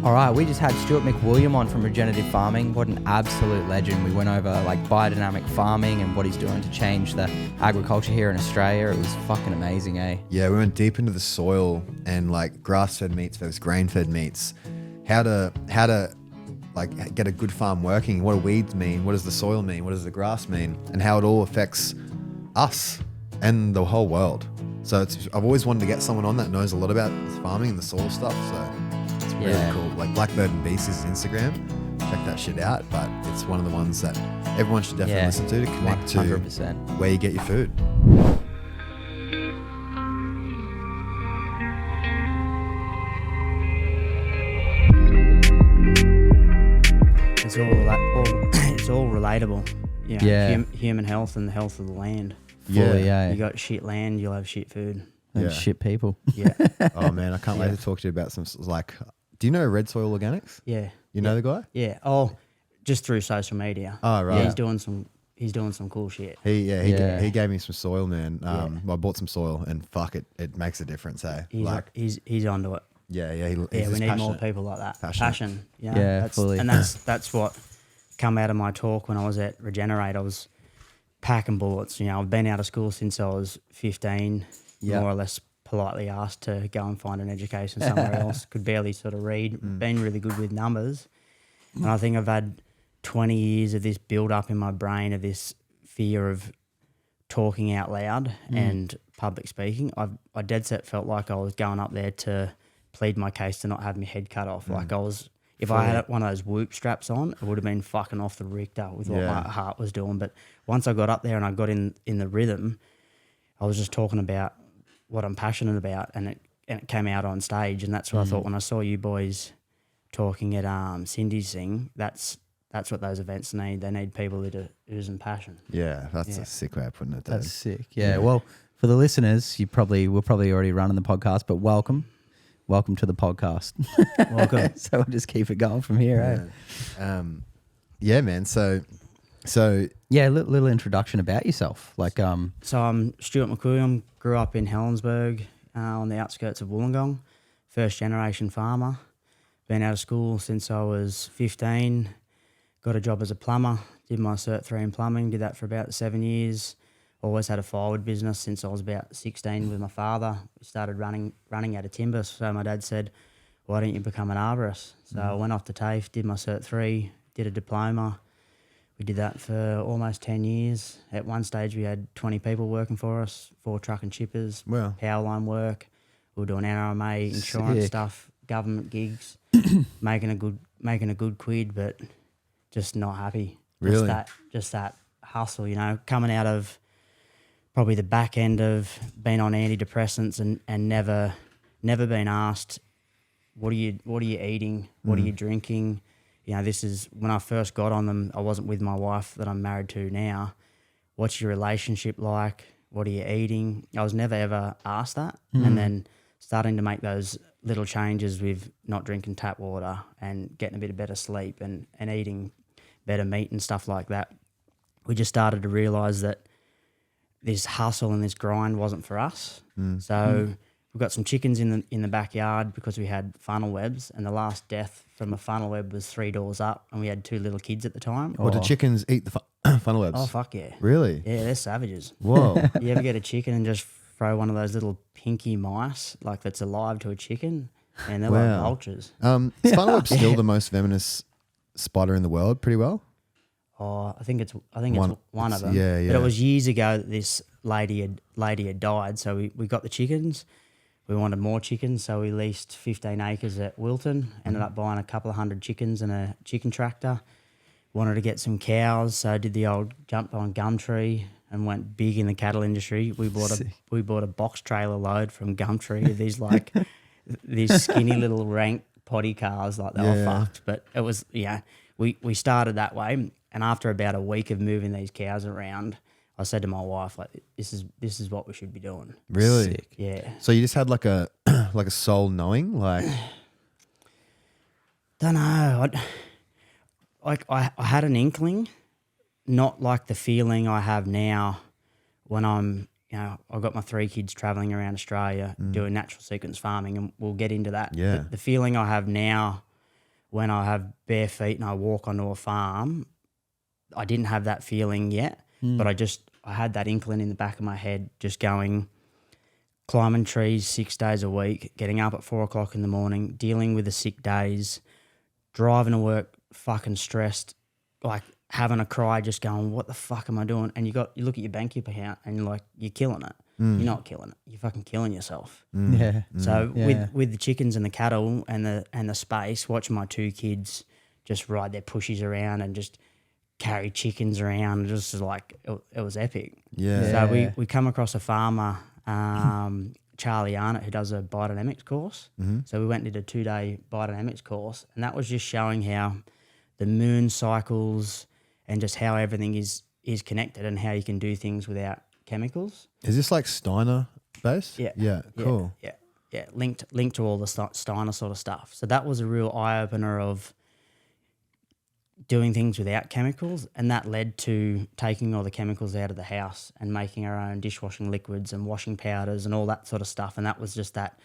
All right, we just had Stuart McWilliam on from Regenerative Farming. What an absolute legend. We went over like biodynamic farming and what he's doing to change the agriculture here in Australia. It was fucking amazing, eh? Yeah, we went deep into the soil and like grass-fed meats versus grain-fed meats. How to like get a good farm working. What do weeds mean? What does the soil mean? What does the grass mean? And how it all affects us and the whole world. So I've always wanted to get someone on that knows a lot about farming and the soil stuff. So it's really cool. Like Blackbird and Beast's Instagram, check that shit out. But it's one of the ones that everyone should definitely listen to connect 100%. to where you get your food. It's all relatable. You know, human health and the health of the land. Fully, You got shit land, you'll have shit food. And shit people. Yeah. Oh man, I can't wait to talk to you about some like. Do you know Red Soil Organics? Yeah. You know the guy? Yeah. Oh, just through social media. Oh right. Yeah, he's doing some cool shit. He gave me some soil, man. I bought some soil and fuck it makes a difference, hey. He's onto it. Yeah, We need more people like that. Passion. You know, Yeah, fully. And that's what come out of my talk when I was at Regenerate. I was packing bullets. You know, I've been out of school since I was 15, more or less politely asked to go and find an education somewhere else. Could barely sort of read, been really good with numbers. And I think I've had 20 years of this build up in my brain of this fear of talking out loud and public speaking. I dead set felt like I was going up there to plead my case to not have my head cut off. Like if I had one of those whoop straps on, it would have been fucking off the Richter with what my heart was doing. But once I got up there and I got in the rhythm, I was just talking about what I'm passionate about, and it came out on stage. And that's what I thought when I saw you boys talking at Cindy's thing. That's what those events need. They need people that are oozing passion. Yeah, that's a sick way of putting it. That's sick. Yeah. Well, for the listeners, we're probably already running the podcast, but welcome to the podcast. Welcome. So we'll just keep it going from here. Yeah, man. So little introduction about yourself. Like So I'm Stuart McWilliam. Grew up in Helensburgh on the outskirts of Wollongong. First generation farmer. Been out of school since I was 15. Got a job as a plumber. Did my Cert 3 in plumbing. Did that for about 7 years. Always had a firewood business since I was about 16 with my father. We started running out of timber. So my dad said, why don't you become an arborist? So I went off to TAFE, did my Cert 3, did a diploma. We did that for almost 10 years. At one stage, we had 20 people working for us, 4 truck and chippers, power line work. We were doing NRMA, insurance stuff, government gigs, making a good quid, but just not happy. Really? Just that hustle, you know, coming out of probably the back end of being on antidepressants and never been asked, what are you eating? What are you drinking? You know, this is when I first got on them. I wasn't with my wife that I'm married to now. What's your relationship like? What are you eating? I was never ever asked that. And then starting to make those little changes with not drinking tap water and getting a bit of better sleep and eating better meat and stuff like that. We just started to realise that this hustle and this grind wasn't for us. So we've got some chickens in the backyard because we had funnel webs, and the last death from a funnel web was 3 doors up, and we had 2 little kids at the time. Or do chickens eat the funnel webs? Oh, fuck yeah. Really? Yeah, they're savages. Whoa. You ever get a chicken and just throw one of those little pinky mice like that's alive to a chicken? And they're like vultures. Is funnel web still the most venomous spider in the world pretty well? Oh, I think it's one of them. Yeah. But it was years ago that this lady had died. So we got the chickens. We wanted more chickens, so we leased 15 acres at Wilton. Ended up buying a couple of 100 chickens and a chicken tractor. Wanted to get some cows, so I did the old jump on Gumtree and went big in the cattle industry. We bought a box trailer load from Gumtree. These skinny little rank potty cars, like they were fucked. But it was we started that way. And after about a week of moving these cows around, I said to my wife, like, this is what we should be doing. Really? Sick. Yeah. So you just had like a soul knowing, like. Don't know. I had an inkling, not like the feeling I have now when I'm, I've got my 3 kids traveling around Australia doing natural sequence farming, and we'll get into that. Yeah. But the feeling I have now when I have bare feet and I walk onto a farm, I didn't have that feeling yet, but I had that inkling in the back of my head, just going, climbing trees 6 days a week, getting up at 4 o'clock in the morning, dealing with the sick days, driving to work fucking stressed, like having a cry, just going, what the fuck am I doing? And you look at your bank account and you're like, you're killing it. You're not killing it. You're fucking killing yourself. Yeah. So with the chickens and the cattle and the space, watching my 2 kids just ride their pushies around and just carry chickens around, just like it was epic. Yeah. So we come across a farmer, Charlie Arnott, who does a biodynamics course. So we went and did a 2-day biodynamics course, and that was just showing how the moon cycles and just how everything is connected and how you can do things without chemicals. Is this like Steiner based? Yeah. Yeah. Cool. Yeah. Linked to all the Steiner sort of stuff. So that was a real eye opener of doing things without chemicals, and that led to taking all the chemicals out of the house and making our own dishwashing liquids and washing powders and all that sort of stuff. And that was just that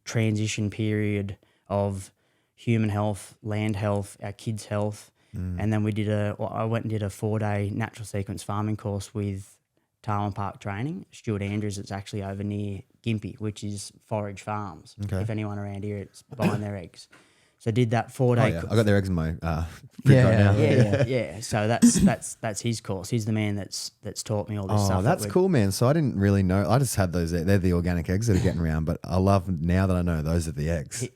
transition period of human health, land health, our kids' health. And then I went and did a 4-day natural sequence farming course with Darwin Park Training. Stuart Andrews, it's actually over near Gympie, which is Forage Farms. Okay. If anyone around here is buying their eggs. So did that 4-day. I got their eggs in my fridge right now. Yeah. So that's his course. He's the man that's taught me all this stuff. Oh, that's cool, man. So I didn't really know. I just had those. They're the organic eggs that are getting around, but I love now that I know those are the eggs.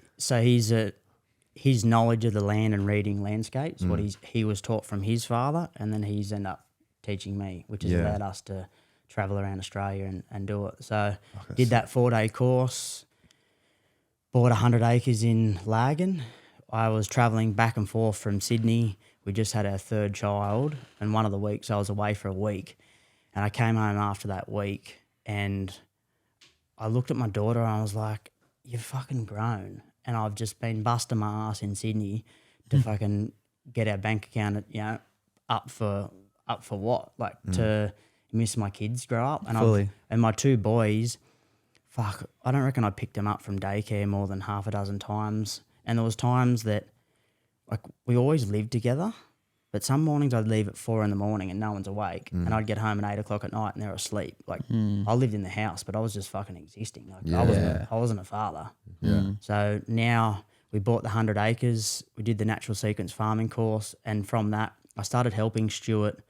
His knowledge of the land and reading landscapes, what he was taught from his father, and then he's ended up teaching me, which has allowed us to travel around Australia and do it. So did that 4-day course, bought 100 acres in Laggan. I was travelling back and forth from Sydney. We just had our 3rd child, and one of the weeks I was away for a week, and I came home after that week, and I looked at my daughter and I was like, you've fucking grown. And I've just been busting my ass in Sydney to fucking get our bank account, up for what? Like to miss my kids grow up. And Fully. And my 2 boys, fuck, I don't reckon I picked them up from daycare more than half a dozen times. And there was times that, like, we always lived together, but some mornings I'd leave at 4 a.m. and no one's awake, and I'd get home at 8 o'clock at night and they're asleep. Like, I lived in the house, but I was just fucking existing. Like, I wasn't a father. Yeah. So now we bought the 100 acres, we did the natural sequence farming course, and from that I started helping Stuart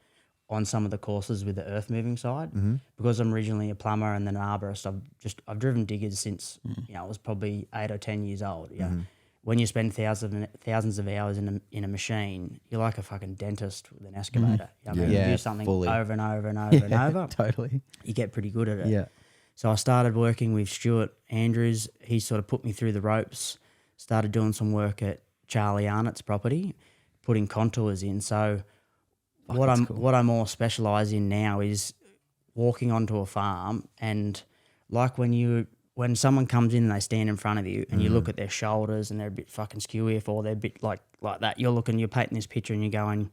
on some of the courses with the earth moving side. Because I'm originally a plumber and then an arborist. I've driven diggers since I was probably 8 or 10 years old. Yeah. When you spend thousands of hours in a machine, you're like a fucking dentist with an excavator. You do something over and over and over and over. Totally. You get pretty good at it. Yeah. So I started working with Stuart Andrews. He sort of put me through the ropes, started doing some work at Charlie Arnott's property, putting contours in. So what I more specialise in now is walking onto a farm, and like when someone comes in and they stand in front of you and you look at their shoulders and they're a bit fucking skewy, or they're a bit like that, you're painting this picture and you're going,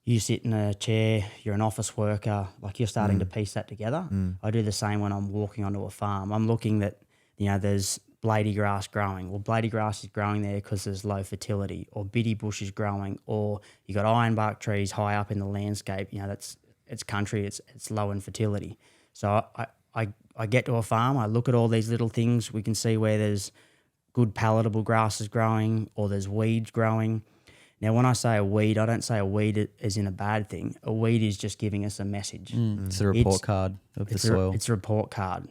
you sit in a chair, you're an office worker, like you're starting to piece that together. I do the same when I'm walking onto a farm. I'm looking that, there's blady grass growing. Well, blady grass is growing there because there's low fertility, or bitty bush is growing, or you got ironbark trees high up in the landscape. It's country, it's low in fertility. So I get to a farm, I look at all these little things. We can see where there's good palatable grasses growing or there's weeds growing. Now, when I say a weed, I don't say a weed as in a bad thing. A weed is just giving us a message. It's a report card of the soil. It's a report card.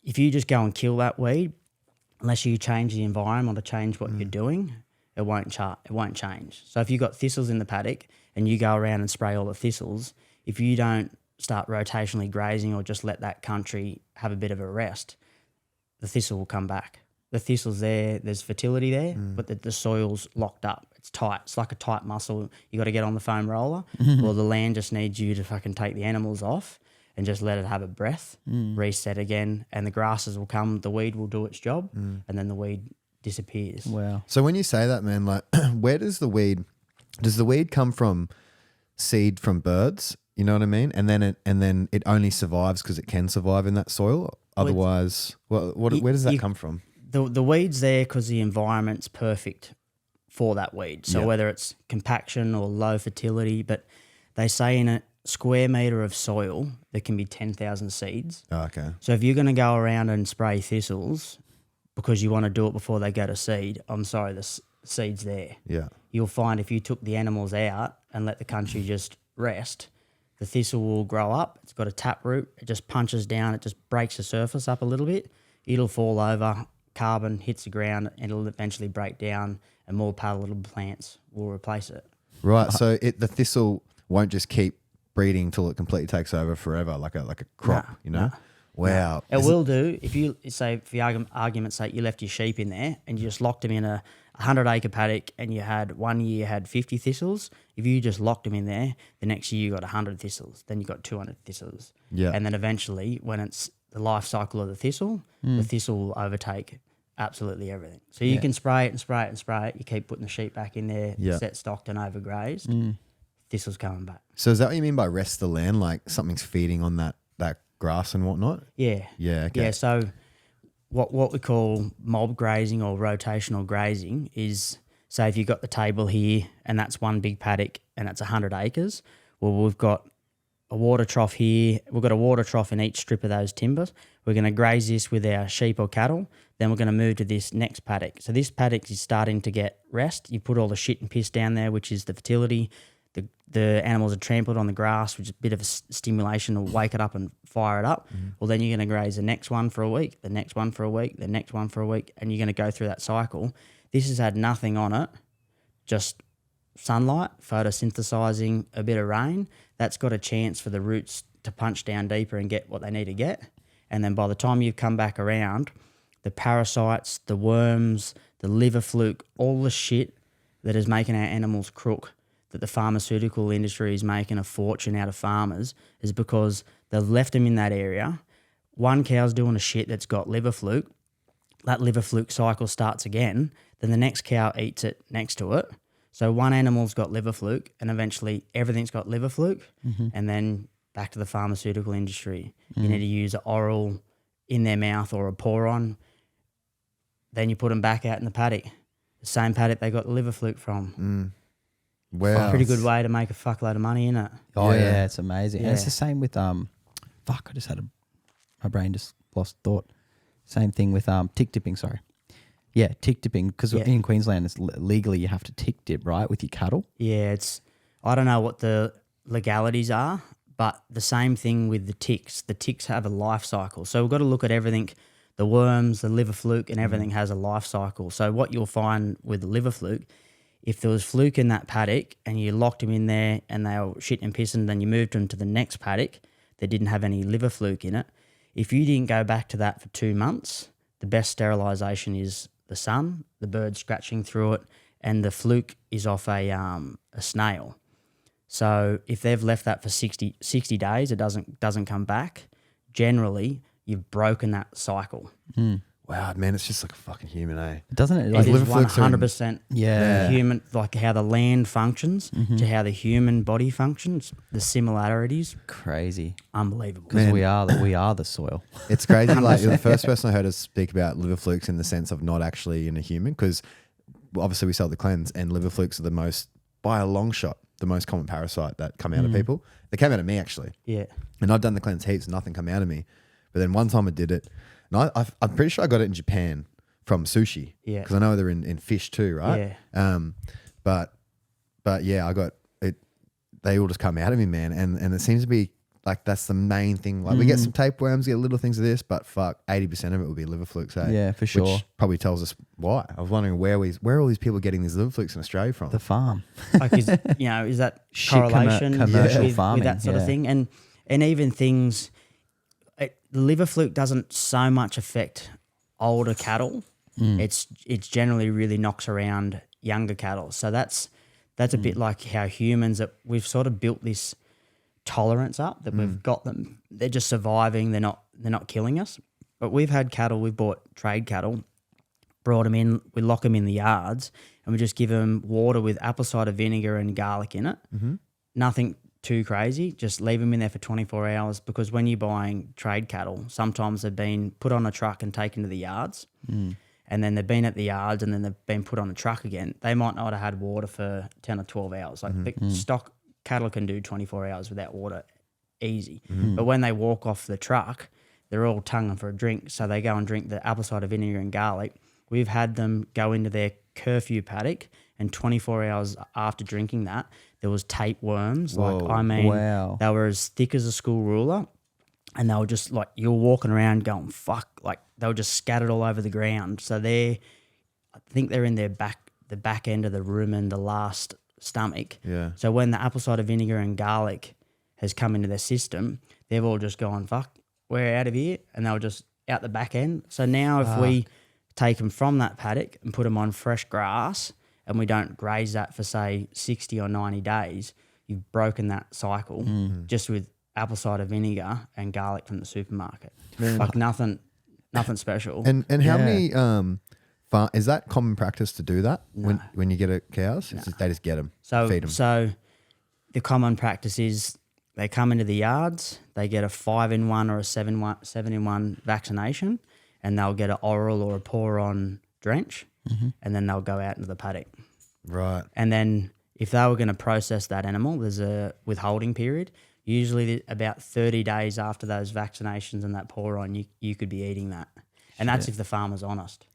If you just go and kill that weed, unless you change the environment or change what you're doing, it won't change. So if you've got thistles in the paddock and you go around and spray all the thistles, if you don't start rotationally grazing or just let that country have a bit of a rest, the thistle will come back. The thistle's there's fertility there, but the soil's locked up. It's tight. It's like a tight muscle. You got to get on the foam roller. Well, the land just needs you to fucking take the animals off and just let it have a breath, reset again, and the grasses will come, the weed will do its job, and then the weed disappears. Wow. So when you say that, man, like, where does the weed come from? Seed from birds, you know what I mean? And then it only survives because it can survive in that soil. Otherwise, where does that come from? the weed's there because the environment's perfect for that weed. So Yep. whether it's compaction or low fertility, but they say in a square metre of soil there can be 10,000 seeds. Oh, okay. So if you're going to go around and spray thistles because you want to do it before they go to seed, I'm sorry, the seed's there. Yeah. You'll find if you took the animals out and let the country just rest, the thistle will grow up. It's got a tap root. It just punches down. It just breaks the surface up a little bit. It'll fall over. Carbon hits the ground. And it'll eventually break down, and more palatable plants will replace it. Right. So the thistle won't just keep breeding till it completely takes over forever, like a crop. Nah, you know. nah. Wow. It will do if you say, for the argument's sake, you left your sheep in there and you just locked them in a 100-acre paddock, and you had 1 year you had 50 thistles. If you just locked them in there, the next year you got 100 thistles, then you got 200 thistles. Yeah. And then eventually, when it's the life cycle of the thistle will overtake absolutely everything. So you can spray it and spray it and spray it. You keep putting the sheep back in there, set stocked and overgrazed. Thistle's coming back. So is that what you mean by rest the land? Like something's feeding on that grass and whatnot? Yeah. Yeah. Okay. Yeah. So what we call mob grazing or rotational grazing is, say if you've got the table here and that's one big paddock and it's 100 acres, well, we've got a water trough here. We've got a water trough in each strip of those timbers. We're going to graze this with our sheep or cattle. Then we're going to move to this next paddock. So this paddock is starting to get rest. You put all the shit and piss down there, which is the fertility. The animals are trampled on the grass, which is a bit of a stimulation to wake it up and fire it up. Well, then you're going to graze the next one for a week, the next one for a week, the next one for a week, and you're going to go through that cycle. This has had nothing on it, just sunlight, photosynthesizing, a bit of rain. That's got a chance for the roots to punch down deeper and get what they need to get. And then by the time you've come back around, the parasites, the worms, the liver fluke, all the shit that is making our animals crook, that the pharmaceutical industry is making a fortune out of farmers, is because they've left them in that area. One cow's doing a shit that's got liver fluke. That liver fluke cycle starts again. Then the next cow eats it next to it. So one animal's got liver fluke, and eventually everything's got liver fluke. And then back to the pharmaceutical industry. You need to use an oral in their mouth or a pour on. Then you put them back out in the paddock. The same paddock they got the liver fluke from. Wow. Pretty good way to make a fuckload of money, innit? Oh Yeah. yeah, it's amazing. And it's Yeah. the same with fuck, I just had my brain just lost thought. Same thing with tick dipping, sorry. Yeah, tick dipping, because in Queensland it's legally you have to tick dip, right, with your cattle. Yeah, I don't know what the legalities are, but the same thing with the ticks. The ticks have a life cycle. So we've got to look at everything. The worms, the liver fluke, and everything has a life cycle. So what you'll find with the liver fluke, if there was fluke in that paddock and you locked them in there and they were shitting and pissing, then you moved them to the next paddock that didn't have any liver fluke in it, if you didn't go back to that for 2 months, the best sterilisation is the sun, the bird scratching through it, and the fluke is off a snail. So if they've left that for 60 days, it doesn't come back, generally you've broken that cycle. Wow, man, it's just like a fucking human, eh? Doesn't it? It Like, is liver flukes are in- 100% Yeah. human, like how the land functions to how the human body functions, the similarities, crazy. unbelievable. Because Man. we are the soil. It's crazy. Like you're the first person I heard us speak about liver flukes in the sense of not actually in a human, because obviously we sell the cleanse, and liver flukes are the most, by a long shot, the most common parasite that come out of people. They came out of me actually, Yeah. and I've done the cleanse heaps, nothing come out of me. But then one time I did it, and I'm pretty sure I got it in Japan from sushi. Yeah. Because I know they're in fish too, right? Yeah. But yeah, I got it. They all just come out of me, man, and it seems to be like that's the main thing. Like we get some tapeworms, get little things of this, but fuck, 80% of it will be liver flukes. Eh? Yeah, for sure. Which probably tells us why. I was wondering where are all these people getting these liver flukes in Australia from? The farm. Like, is that Shit, correlation commercial with farming, that sort of yeah. thing? And even things, liver fluke doesn't so much affect older cattle. It's generally really knocks around younger cattle. So that's a bit like how humans, that we've sort of built this tolerance up, that we've got them. They're just surviving. They're not killing us. But we've had cattle. We've bought trade cattle, brought them in. We lock them in the yards, and we just give them water with apple cider vinegar and garlic in it. Nothing too crazy. Just leave them in there for 24 hours, because when you're buying trade cattle, sometimes they've been put on a truck and taken to the yards. and then they've been at the yards and then they've been put on the truck again, they might not have had water for 10 or 12 hours. Like the stock cattle can do 24 hours without water easy. But when they walk off the truck, they're all tonguing for a drink. So they go and drink the apple cider vinegar and garlic. We've had them go into their curfew paddock, and 24 hours after drinking that, there was tapeworms. Like, I mean, they were as thick as a school ruler. And they were just like, you're walking around going, fuck, like they were just scattered all over the ground. So I think they're in the back end of the rumen, the last stomach. Yeah. So when the apple cider vinegar and garlic has come into their system, they've all just gone, fuck, we're out of here. And they were just out the back end. So now if we take them from that paddock and put them on fresh grass and we don't graze that for, say, 60 or 90 days, you've broken that cycle just with apple cider vinegar and garlic from the supermarket. Like nothing special. And how many is that common practice to do that when you get a cows? It's just, they just get them, feed them. So the common practice is they come into the yards, they get a 5-in-1 or a 7-in-1 vaccination, and they'll get an oral or a pour-on drench, and then they'll go out into the paddock. Right. And then if they were going to process that animal, there's a withholding period. Usually about 30 days after those vaccinations and that pour-on, you could be eating that. And that's if the farmer's honest.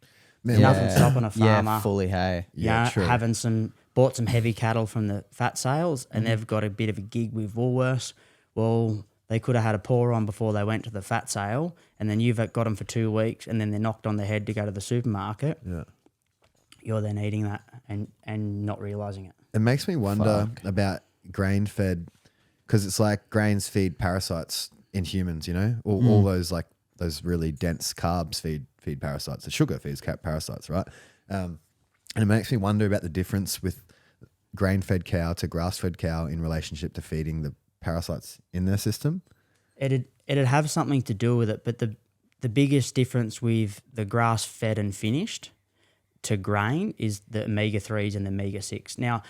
Man, Nothing stopping a farmer. Yeah, fully hay. Yeah, true. Bought some heavy cattle from the fat sales, and they've got a bit of a gig with Woolworths. Well, they could have had a pour-on before they went to the fat sale, and then you've got them for 2 weeks, and then they're knocked on the head to go to the supermarket. Yeah. You're then eating that and not realising it. It makes me wonder about grain-fed, because it's like grains feed parasites in humans, you know? All those like those really dense carbs feed parasites. The sugar feeds parasites, right? And it makes me wonder about the difference with grain-fed cow to grass-fed cow in relationship to feeding the parasites in their system. It'd have something to do with it, but the biggest difference with the grass-fed and finished to grain is the omega-3s and the omega-6. Now,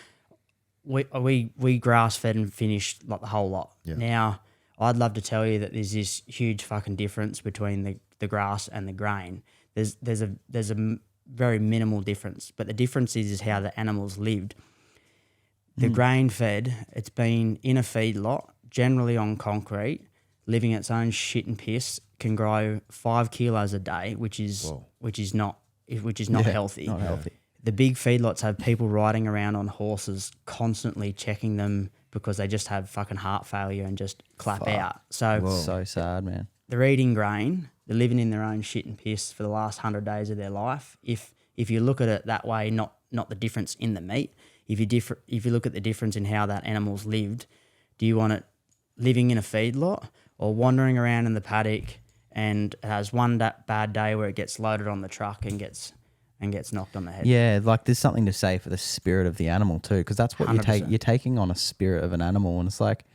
we grass-fed and finished like the whole lot. Yeah. Now, I'd love to tell you that there's this huge fucking difference between the grass and the grain. There's a very minimal difference, but the difference is how the animals lived. The grain-fed, it's been in a feedlot, generally on concrete, living its own shit and piss, can grow 5 kilos a day, which is not healthy. Not healthy. The big feedlots have people riding around on horses constantly checking them because they just have fucking heart failure and just clap out. So So sad, man. they're eating grain, they're living in their own shit and piss for the last 100 days of their life. If you look at it that way, not the difference in the meat, if you look at the difference in how that animal's lived, do you want it living in a feedlot or wandering around in the paddock and it has one bad day where it gets loaded on the truck and gets knocked on the head? Yeah, like there's something to say for the spirit of the animal too, because that's what 100%. You're taking on a spirit of an animal, and it's like,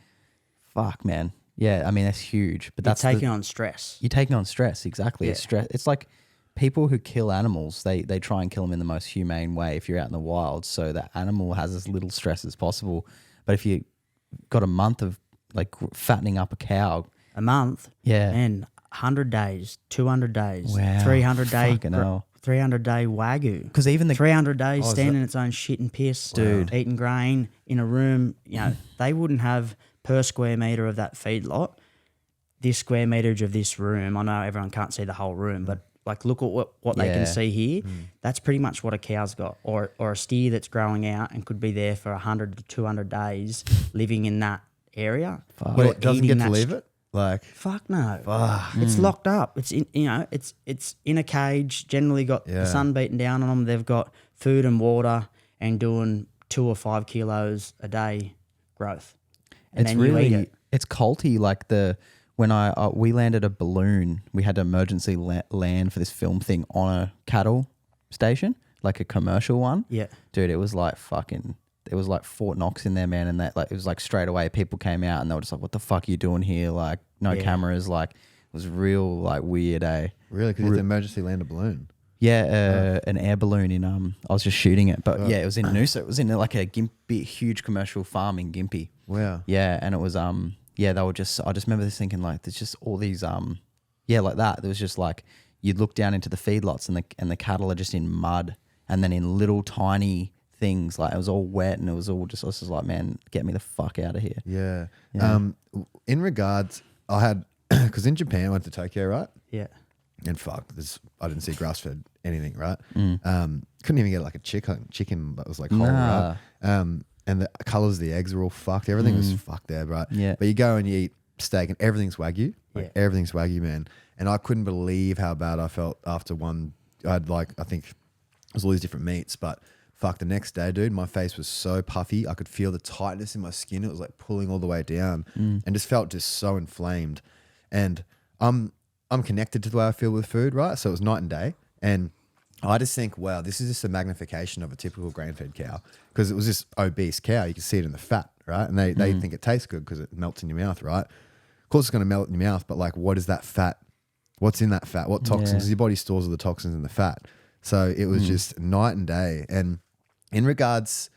fuck, man. Yeah, I mean that's huge, but that's taking on stress. You're taking on stress, exactly. Yeah. It's stress. It's like people who kill animals, they try and kill them in the most humane way if you're out in the wild, so that animal has as little stress as possible. But if you got a month of like fattening up a cow, A month? yeah, And 100 days, 200 days, wow, 300 day, fucking hell. 300 day wagyu. Because even the 300 days standing in its own shit and piss, Dude. eating grain in a room, they wouldn't have per square metre of that feedlot, this square meterage of this room. I know everyone can't see the whole room, but like look at what they can see here. That's pretty much what a cow's got, or a steer that's growing out and could be there for 100 to 200 days living in that area. Fuck. But You're it doesn't eating get to that leave it? Like, Fuck no. fuck. It's locked up. It's in, it's in a cage. Generally got the sun beating down on them. They've got food and water and doing 2 or 5 kilos a day growth. And it's then you eat really it. it's culty. Like when we landed a balloon, we had to emergency land for this film thing on a cattle station, like a commercial one. Yeah. Dude, it was like fucking. It was like Fort Knox in there, man, and that like it was like straight away people came out and they were just like, "What the fuck are you doing here?" Like no cameras, like it was real like weird, eh? Really? Because you have to emergency land a balloon. Yeah, an air balloon in I was just shooting it, but yeah, it was in Noosa. It was in like a huge commercial farm in Gympie. Wow. Yeah, and it was they were just. I just remember this thinking like, there's just all these like that. There was just like you'd look down into the feedlots and the cattle are just in mud and then in little tiny things, like it was all wet and it was all just, I was just like, man, get me the fuck out of here. Yeah. Yeah. In regards, I had, because in Japan, I went to Tokyo, right? Yeah. And I didn't see grass-fed anything, right? Couldn't even get like a chicken that was like whole, right? And the colours of the eggs were all fucked. Everything was fucked there, right? Yeah. But you go and you eat steak and everything's Wagyu. Like Yeah. everything's Wagyu, man. And I couldn't believe how bad I felt after one. I think it was all these different meats, but fuck, the next day, dude, my face was so puffy. I could feel the tightness in my skin. It was like pulling all the way down and just felt just so inflamed. And I'm connected to the way I feel with food, right? So it was night and day. And I just think, wow, this is just a magnification of a typical grain-fed cow, because it was this obese cow. You can see it in the fat, right? And they think it tastes good because it melts in your mouth, right? Of course, it's going to melt in your mouth, but like, what is that fat? What's in that fat? What toxins? Your body stores all the toxins in the fat. So it was just night and day. And in regards,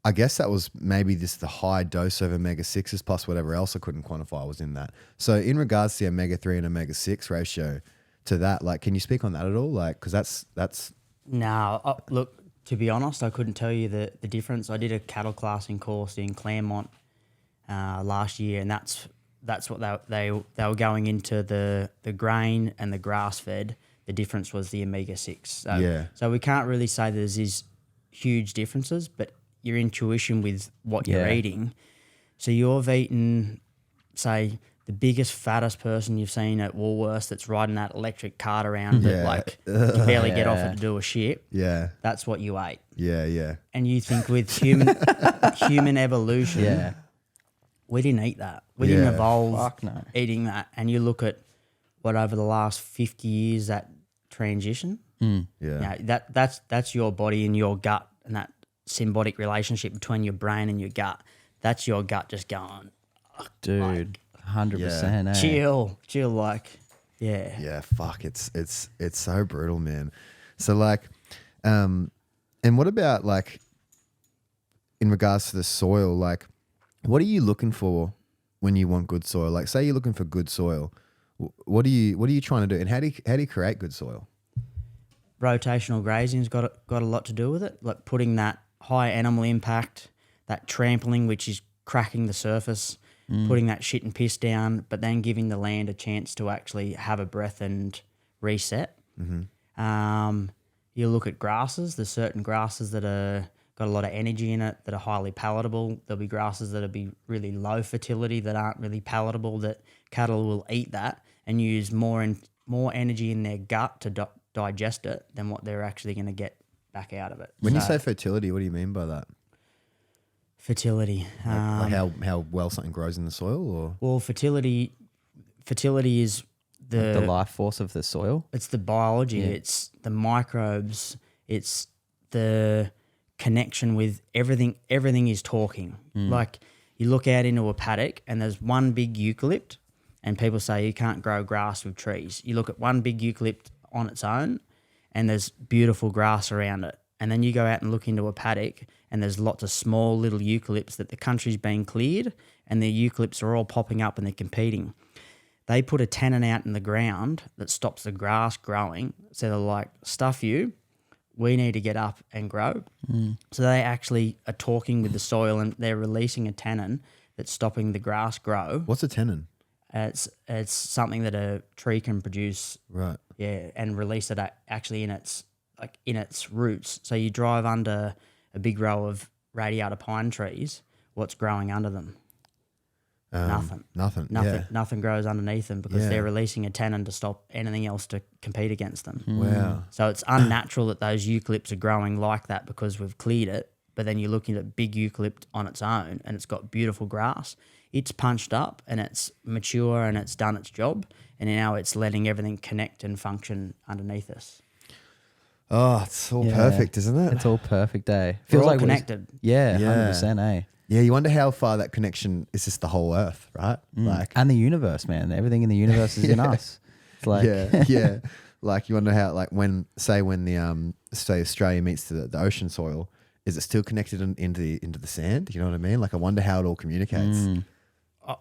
I guess that was maybe the high dose of omega-6s plus whatever else I couldn't quantify was in that. So in regards to the omega-3 and omega-6 ratio to that, like, can you speak on that at all? Like, because that's No, look, to be honest, I couldn't tell you the difference. I did a cattle classing course in Claremont last year, and that's what they were going into the grain and the grass fed. The difference was the omega-6. So we can't really say there's these huge differences, but your intuition with what you're eating. So you've eaten, say, the biggest, fattest person you've seen at Woolworths that's riding that electric cart around that like can barely get off it to do a shit. Yeah. That's what you ate. Yeah, yeah. And you think with human evolution, we didn't eat that. We didn't evolve eating that. And you look at what over the last 50 years that transition. Yeah. You know, that's your body and your gut, and that symbiotic relationship between your brain and your gut. That's your gut just going, Dude, 100%. Eh? chill, like, yeah. Yeah, fuck, it's so brutal, man. So like, and what about like, in regards to the soil, like, what are you looking for when you want good soil? Like, say you're looking for good soil, what are you trying to do, and how do you create good soil? Rotational grazing's got a lot to do with it, like putting that high animal impact, that trampling, which is cracking the surface, putting that shit and piss down, but then giving the land a chance to actually have a breath and reset. You look at grasses. There's certain grasses that are got a lot of energy in it that are highly palatable. There'll be grasses that'll be really low fertility that aren't really palatable, that cattle will eat that and use more energy in their gut to digest it than what they're actually going to get back out of it. When you say fertility, what do you mean by that? Fertility. Like how well something grows in the soil, or? Well, fertility is the life force of the soil. It's the biology. It's the microbes. It's the connection with everything. Everything is talking. Like, you look out into a paddock and there's one big eucalypt, and people say you can't grow grass with trees. You look at one big eucalypt on its own and there's beautiful grass around it. And then you go out and look into a paddock and there's lots of small little eucalypts that the country's been cleared, and the eucalypts are all popping up and they're competing. They put a tannin out in the ground that stops the grass growing. So they're like, stuff you, we need to get up and grow. So they actually are talking with the soil and they're releasing a tannin that's stopping the grass grow. What's a tannin? It's something that a tree can produce. Right. Yeah, and release it actually in its roots. So you drive under a big row of radiata pine trees, what's growing under them? Nothing. Nothing grows underneath them because they're releasing a tannin to stop anything else to compete against them. Wow. So it's unnatural that those eucalypts are growing like that because we've cleared it. But then you're looking at big eucalypt on its own and it's got beautiful grass. It's punched up and it's mature and it's done its job, and now it's letting everything connect and function underneath us. Oh, it's all perfect, isn't it? It's all perfect, eh? Feels like connected. Yeah, 100%, eh? Yeah, you wonder how far that connection is, just the whole earth, right? Like, and the universe, man. Everything in the universe is in us. It's like yeah. Like, you wonder how, like, when the say Australia meets the ocean soil, is it still connected into the sand? You know what I mean? Like, I wonder how it all communicates.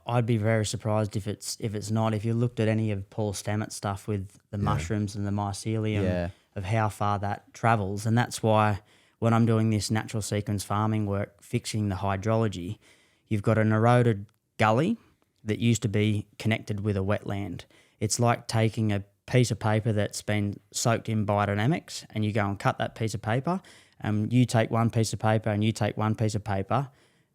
I'd be very surprised if it's not. If you looked at any of Paul Stammett's stuff with the mushrooms and the mycelium of how far that travels, and that's why when I'm doing this natural sequence farming work, fixing the hydrology, you've got an eroded gully that used to be connected with a wetland. It's like taking a piece of paper that's been soaked in biodynamics, and you go and cut that piece of paper, and you take one piece of paper and you take one piece of paper.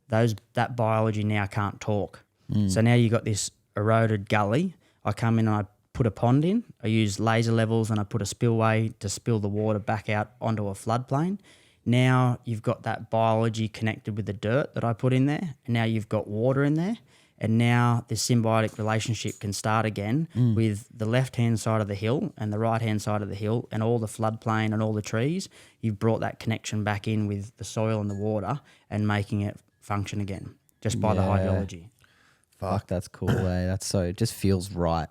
That biology now can't talk. So now you got this eroded gully. I come in and I put a pond in. I use laser levels and I put a spillway to spill the water back out onto a floodplain. Now you've got that biology connected with the dirt that I put in there, and now you've got water in there. And now this symbiotic relationship can start again with the left-hand side of the hill and the right-hand side of the hill and all the floodplain and all the trees. You've brought that connection back in with the soil and the water and making it function again just by the hydrology. Fuck, that's cool. That's so, it just feels right.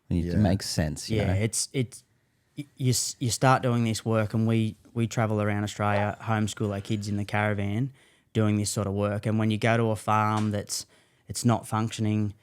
It makes sense. You know? You start doing this work, and we travel around Australia, homeschool our kids in the caravan doing this sort of work. And when you go to a farm it's not functioning,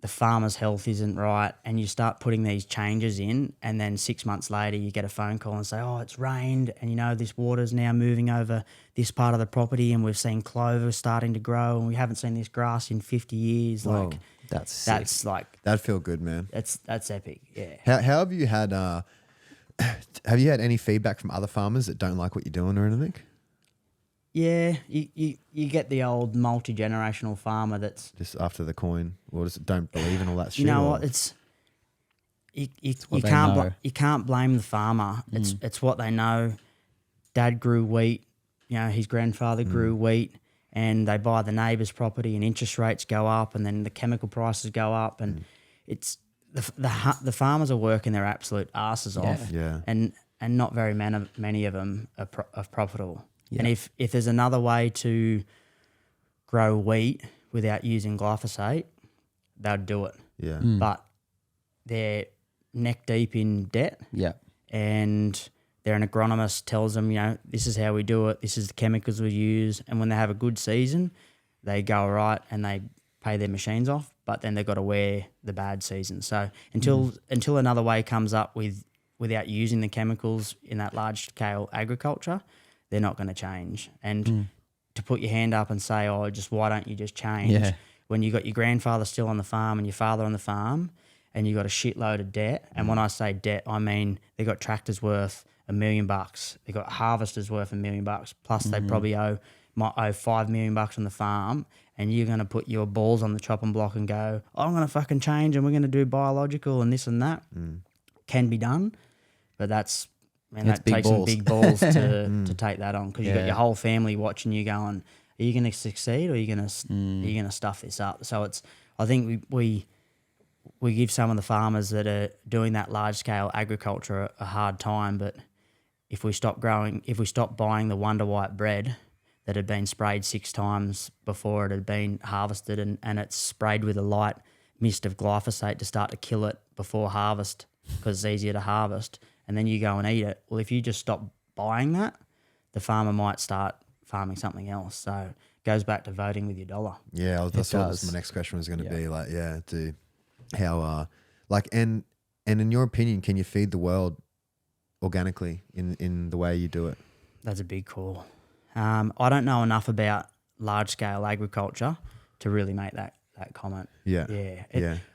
the farmer's health isn't right, and you start putting these changes in, and then 6 months later you get a phone call and say, oh, it's rained, and this water's now moving over this part of the property, and we've seen clover starting to grow, and we haven't seen this grass in 50 years. Whoa, like that's sick. that's like That'd feel good, man. that's epic. Yeah. How have you had any feedback from other farmers that don't like what you're doing or anything? Yeah, you get the old multi-generational farmer that's Just after the coin, or just don't believe in all that shit? you know or? what, it's you what they can't know. you can't blame the farmer. It's what they know. Dad grew wheat, his grandfather grew wheat, and they buy the neighbour's property, and interest rates go up, and then the chemical prices go up, and it's the farmers are working their absolute asses off, and not very many of them are profitable. Yeah. And if there's another way to grow wheat without using glyphosate, they'll do it. Yeah. But they're neck deep in debt. Yeah. And an agronomist tells them, this is how we do it. This is the chemicals we use. And when they have a good season, they go all right and they pay their machines off. But then they've got to wear the bad season. So until another way comes up without using the chemicals in that large scale agriculture, they're not going to change. And to put your hand up and say, oh, why don't you just change? When you got your grandfather still on the farm and your father on the farm, and you got a shitload of debt. And when I say debt, I mean they got tractors worth $1 million. They got harvesters worth $1 million. Plus they probably owe $5 million on the farm. And you're going to put your balls on the chopping block and go, I'm going to fucking change, and we're going to do biological and this and that. Can be done, but that takes some big balls to take that on, because you got your whole family watching you going, are you going to succeed, or are you going to stuff this up? So I think we give some of the farmers that are doing that large scale agriculture a hard time. But if we stop buying the Wonder White bread that had been sprayed 6 times before it had been harvested, and it's sprayed with a light mist of glyphosate to start to kill it before harvest because it's easier to harvest, and then you go and eat it. Well, if you just stop buying that, the farmer might start farming something else. So it goes back to voting with your dollar. Yeah, that's what my next question was going to be. Like, how, and in your opinion, can you feed the world organically in the way you do it? That's a big call. I don't know enough about large scale agriculture to really make that comment.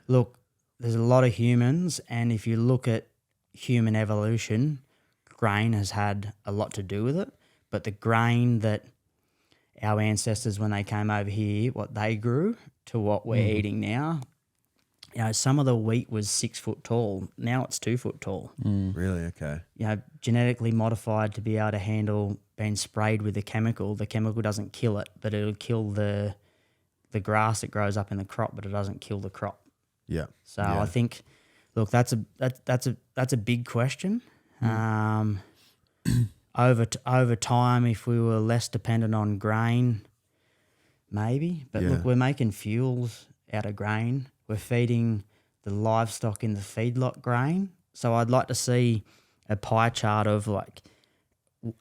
Look, there's a lot of humans, and if you look at human evolution, grain has had a lot to do with it. But the grain that our ancestors, when they came over here, what they grew to what we're eating now, some of the wheat was 6 foot tall. Now it's 2 foot tall. Really? Okay. Genetically modified to be able to handle being sprayed with a chemical. The chemical doesn't kill it, but it'll kill the grass that grows up in the crop, but it doesn't kill the crop. Yeah. So I think, look, that's a big question. Over time, if we were less dependent on grain, maybe. But look, we're making fuels out of grain. We're feeding the livestock in the feedlot grain. So I'd like to see a pie chart of like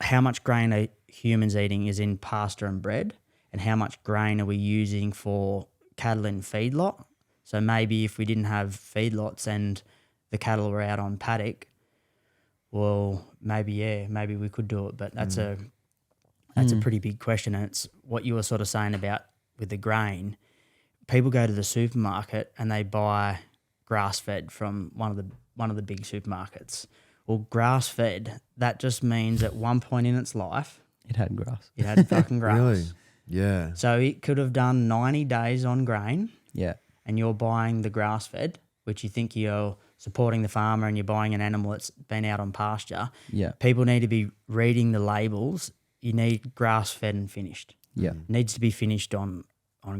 how much grain are humans eating is in pasture and bread, and how much grain are we using for cattle in feedlot. So maybe if we didn't have feedlots and the cattle were out on paddock, well, maybe we could do it. But that's a pretty big question. And it's what you were sort of saying about with the grain. People go to the supermarket and they buy grass-fed from one of the big supermarkets. Well, grass-fed, that just means at one point in its life, It had grass. it had fucking grass. Really? Yeah. So it could have done 90 days on grain, Yeah. and you're buying the grass-fed, which you think you're supporting the farmer and you're buying an animal that's been out on pasture. Yeah. People need to be reading the labels. You need grass-fed and finished. Yeah. It needs to be finished on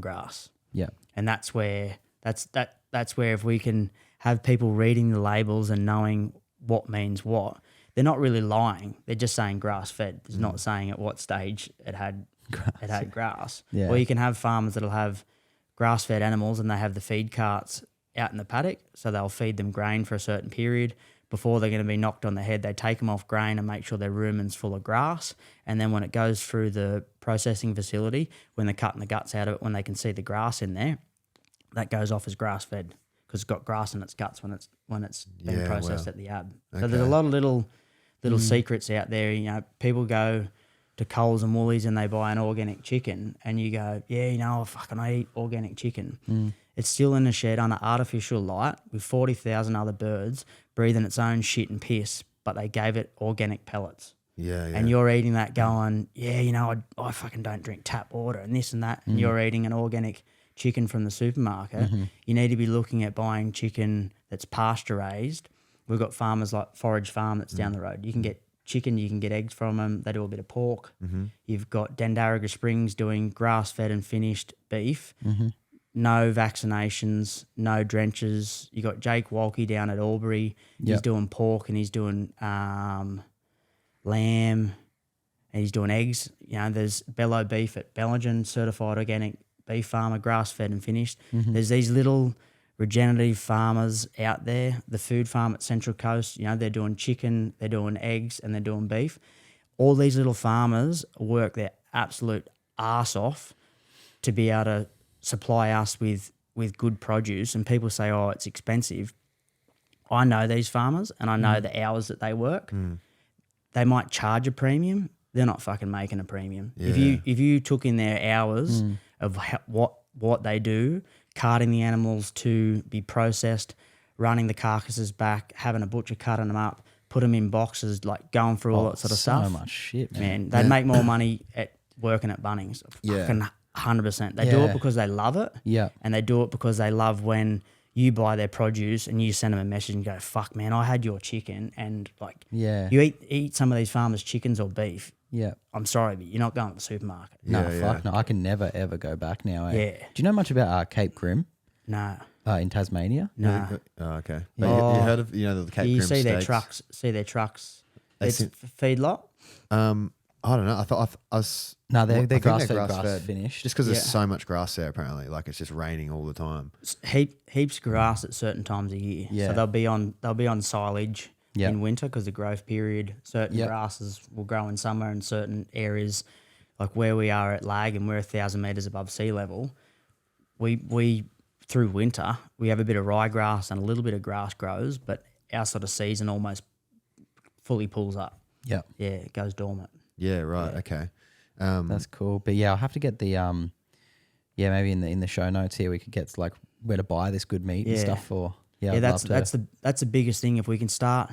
grass. Yeah. And that's where if we can have people reading the labels and knowing what means what, they're not really lying. They're just saying grass-fed. It's not saying at what stage it had grass. Yeah. Or you can have farmers that'll have grass-fed animals and they have the feed carts out in the paddock, so they'll feed them grain for a certain period. Before they're going to be knocked on the head, they take them off grain and make sure their rumen's full of grass. And then when it goes through the processing facility, when they're cutting the guts out of it, when they can see the grass in there, that goes off as grass-fed because it's got grass in its guts when it's being processed at the ab. So there's a lot of little secrets out there. You know, people go to Coles and Woolies and they buy an organic chicken and you go, yeah, you know, I eat organic chicken. It's still in a shed under artificial light with 40,000 other birds breathing its own shit and piss, but they gave it organic pellets. Yeah. And you're eating that going, yeah, you know, I fucking don't drink tap water and this and that. And you're eating an organic chicken from the supermarket. You need to be looking at buying chicken that's pasture raised. We've got farmers like Forage Farm that's down the road. You can get chicken, you can get eggs from them. They do a bit of pork. You've got Dandaraga Springs doing grass-fed and finished beef. No vaccinations, no drenches. You got Jake Walkie down at Albury. He's doing pork and he's doing lamb and he's doing eggs. You know, there's Bello Beef at Bellingen, certified organic beef farmer, grass-fed and finished. There's these little regenerative farmers out there. The food farm at Central Coast, you know, they're doing chicken, they're doing eggs and they're doing beef. All these little farmers work their absolute arse off to be able to supply us with good produce, and people say, oh, it's expensive. I know these farmers and I know the hours that they work. They might charge a premium. They're not fucking making a premium. Yeah. If you took in their hours of what they do, carting the animals to be processed, running the carcasses back, having a butcher cutting them up, put them in boxes, like going through all that sort of stuff. So much shit, man. They'd make more money at working at Bunnings. Yeah. Fucking 100%. They do it because they love it. Yeah. And they do it because they love when you buy their produce and you send them a message and go, fuck, man, I had your chicken. And like, you eat some of these farmers' chickens or beef. Yeah. I'm sorry, but you're not going to the supermarket. No, fuck no. I can never, ever go back now. Eh? Yeah. Do you know much about Cape Grim No. in Tasmania? No. Oh, okay. But you heard of, you know, the Cape You Grim see their steaks? trucks. They It's seem- feedlot. I don't know. I thought I was. No, they're I think grass-fed, grass-fed. finished. Just because there's Yeah. so much grass there, apparently. Like it's just raining all the time. Heaps grass at certain times of year. Yeah. So they'll be on silage Yeah. in winter because the growth period. Certain Yeah. grasses will grow in summer in certain areas, like where we are at Laggan, we're 1,000 metres above sea level. We through winter we have a bit of ryegrass and a little bit of grass grows, but our sort of season almost fully pulls up. Yeah. Yeah, it goes dormant. Yeah. Right. Yeah. Okay. That's cool. But yeah, I'll have to get the maybe in the show notes here we could get like where to buy this good meat and Yeah. stuff for. Yeah, I'd love that's to- the biggest thing. If we can start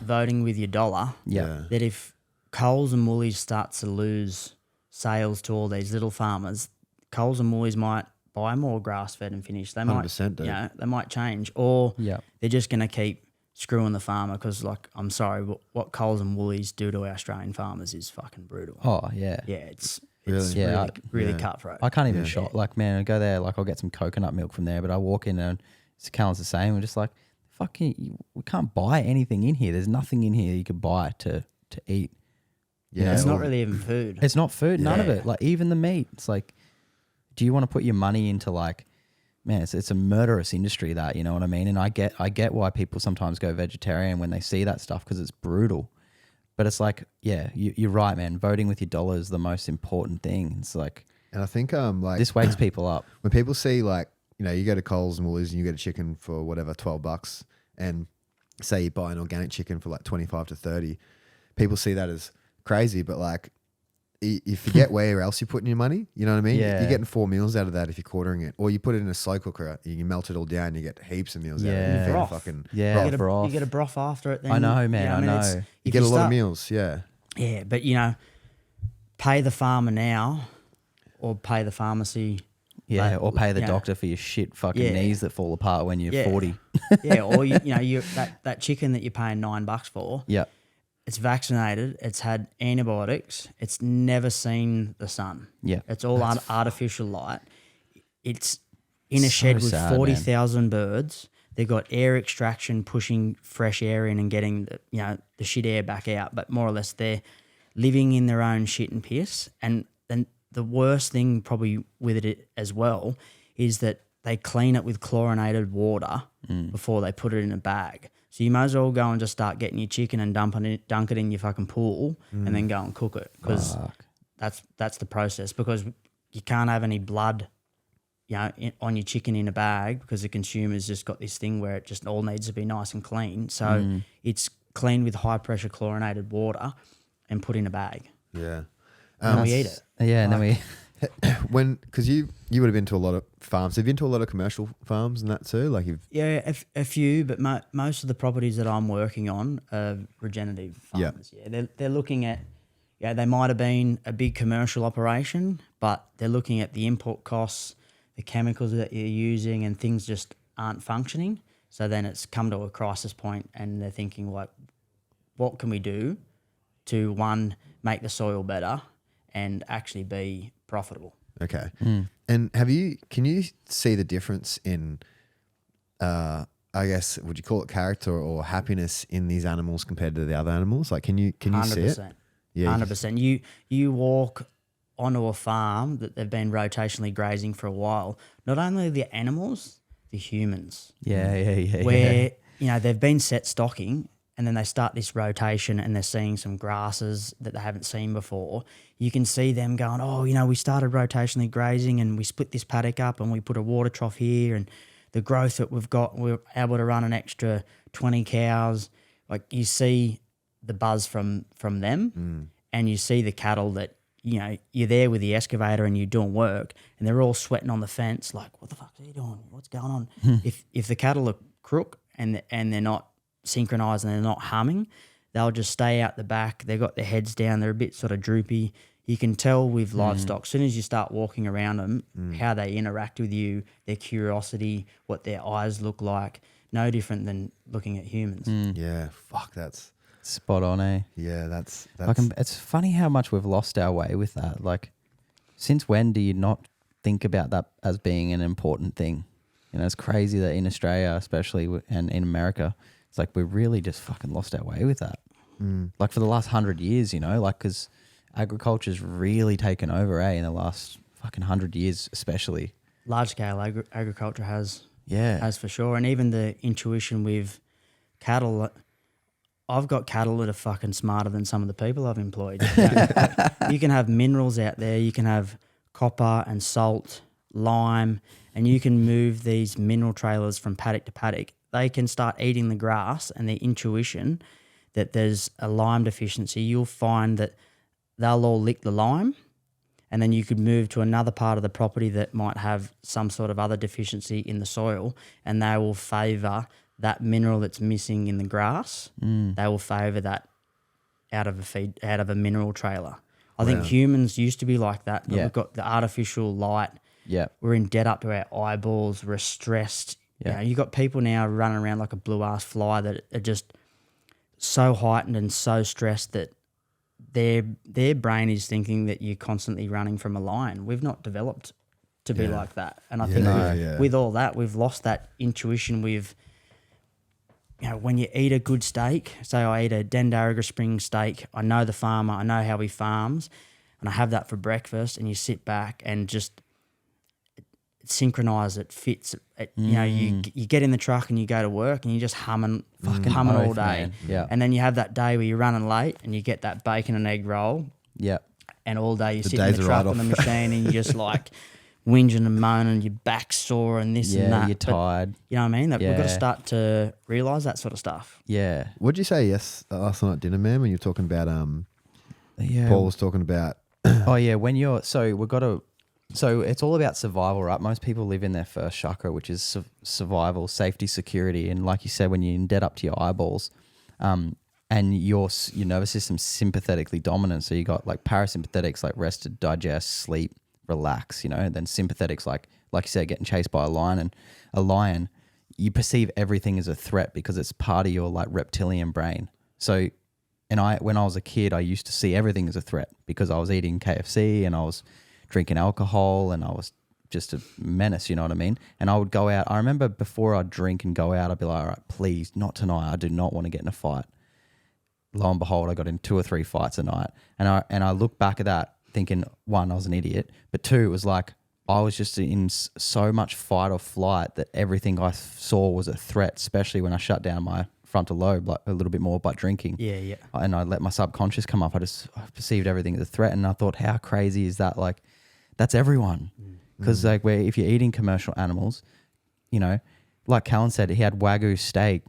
voting with your dollar, yeah. that if Coles and Woolies starts to lose sales to all these little farmers, Coles and Woolies might buy more grass-fed and finished. They might, 100%, dude. you know, they might change, or Yeah. they're just going to keep screwing the farmer because, like, I'm sorry, but what Coles and Woolies do to our Australian farmers is fucking brutal. Oh yeah. Yeah, it's Really? Yeah, really yeah. cutthroat. I can't even Yeah. shop. Like, man, I go there, like, I'll get some coconut milk from there, but I walk in and Callan's the same. We're just like, fucking, we can't buy anything in here. There's nothing in here you could buy to eat. Yeah. it's well, not really even food. It's not food, none of Yeah. it. Like, even the meat. It's like, do you want to put your money into, like, man, it's a murderous industry, that, you know what I mean? And I get why people sometimes go vegetarian when they see that stuff, because it's brutal. But it's like, yeah, you're right, man. Voting with your dollar is the most important thing. It's like, And I think like This wakes people up. when people see like, you know, you go to Coles and Woolies and you get a chicken for whatever, $12, and say you buy an organic chicken for like 25 to 30, people see that as crazy, but like you forget where else you're putting your money. You know what I mean? Yeah. You're getting 4 meals out of that if you're quartering it, or you put it in a slow cooker, you melt it all down, you get heaps of meals out of it. Yeah. You feed Broth. fucking Yeah, broth. You get, a, broth. you get a broth after it. Then, I know, man, you I what know. It's- You if get a lot of start- meals, yeah. Yeah, but you know, pay the farmer now, or pay the pharmacy. Yeah, But, or pay the yeah. doctor for your shit fucking Yeah. knees that fall apart when you're Yeah. 40. Yeah, or you know, that chicken that you're paying $9 for. Yeah. It's vaccinated. It's had antibiotics. It's never seen the sun. Yeah. It's all artificial light. It's in a So shed with sad, man. 40,000 birds. They've got air extraction pushing fresh air in and getting the shit air back out. But more or less, they're living in their own shit and piss. And then the worst thing probably with it as well is that they clean it with chlorinated water before they put it in a bag. So you might as well go and just start getting your chicken and dunk it in your fucking pool and then go and cook it, because that's the process. Because you can't have any blood, on your chicken in a bag, because the consumer's just got this thing where it just all needs to be nice and clean. So it's cleaned with high pressure chlorinated water and put in a bag. Yeah. And then we eat it. Yeah, and then we... Because you would have been to a lot of farms. Have you been to a lot of commercial farms and that too? Like you've Yeah, a few, but most of the properties that I'm working on are regenerative farmers. Yeah, they're looking at, they might have been a big commercial operation, but they're looking at the input costs, the chemicals that you're using, and things just aren't functioning. So then it's come to a crisis point, and they're thinking, like, what can we do to, one, make the soil better and actually be profitable? okay. And can you see the difference in, I guess, would you call it character or happiness in these animals compared to the other animals? Like, can you see it? 100%. Yeah, 100%. You walk onto a farm that they've been rotationally grazing for a while. Not only the animals, the humans. Yeah. Where they've been set stocking, and then they start this rotation and they're seeing some grasses that they haven't seen before. You can see them going, oh, we started rotationally grazing and we split this paddock up and we put a water trough here, and the growth that we've got, we're able to run an extra 20 cows. Like, you see the buzz from them, and you see the cattle that, you're there with the excavator and you're doing work, and they're all sweating on the fence like, what the fuck are you doing? What's going on? If the cattle are crook and they're not synchronized and they're not humming, they'll just stay out the back. They've got their heads down. They're a bit sort of droopy. You can tell with livestock, as soon as you start walking around them, how they interact with you, their curiosity, what their eyes look like, no different than looking at humans. Yeah. Fuck, that's Spot on, eh? yeah. That's It's funny how much we've lost our way with that. Like, since when do you not think about that as being an important thing? It's crazy that in Australia, especially, and in America, it's like we really just fucking lost our way with that. Like, for the last 100 years, because agriculture's really taken over, in the last fucking 100 years, especially. Large scale agriculture has for sure, and even the intuition with cattle. I've got cattle that are fucking smarter than some of the people I've employed. You can have minerals out there. You can have copper and salt, lime, and you can move these mineral trailers from paddock to paddock. They can start eating the grass, and their intuition that there's a lime deficiency, you'll find that they'll all lick the lime, and then you could move to another part of the property that might have some sort of other deficiency in the soil, and they will favour that mineral that's missing in the grass. They will favour that out of a mineral trailer. I think humans used to be like that, but we've got the artificial light. Yeah. We're in debt up to our eyeballs. We're stressed. Yeah. You got people now running around like a blue ass fly that are just so heightened and so stressed that their brain is thinking that you're constantly running from a lion. We've not developed to be like that. And I think with all that, we've lost that intuition with, when you eat a good steak, say I eat a Dendariga Spring steak, I know the farmer, I know how he farms, and I have that for breakfast, and you sit back and just synchronize it, fits it. You get in the truck and you go to work and you just humming all oath, day. man. Yeah. And then you have that day where you're running late and you get that bacon and egg roll. Yeah. and all day you The sit in days the are truck right on the off. machine and you're just like whinging and moaning, your back's sore and this and Yeah, that. you're But tired. you know what I mean? That we've got to Yeah. start to realise that sort of stuff. Yeah. What did you say last night at dinner, man, when you were talking about Yeah. Paul was talking about Oh yeah, when you're so it's all about survival, right? Most people live in their first chakra, which is survival, safety, security, and like you said, when you're in debt up to your eyeballs, and your nervous system's sympathetically dominant. So you got like parasympathetics, like rest, digest, sleep, relax, and then sympathetics, like you said, getting chased by a lion, and a lion, you perceive everything as a threat because it's part of your like reptilian brain. So. And when I was a kid, I used to see everything as a threat because I was eating KFC and I was drinking alcohol and I was just a menace, you know what I mean? And I would go out. I remember before I'd drink and go out, I'd be like, all right, please, not tonight. I do not want to get in a fight. Lo and behold, I got in 2 or 3 fights a night. And I look back at that thinking, one, I was an idiot. But two, it was like I was just in so much fight or flight that everything I saw was a threat, especially when I shut down my frontal lobe like a little bit more by drinking. Yeah. And I let my subconscious come up. I perceived everything as a threat, and I thought, how crazy is that? Like, that's everyone. Because like, if you're eating commercial animals, like Callan said, he had Wagyu steak.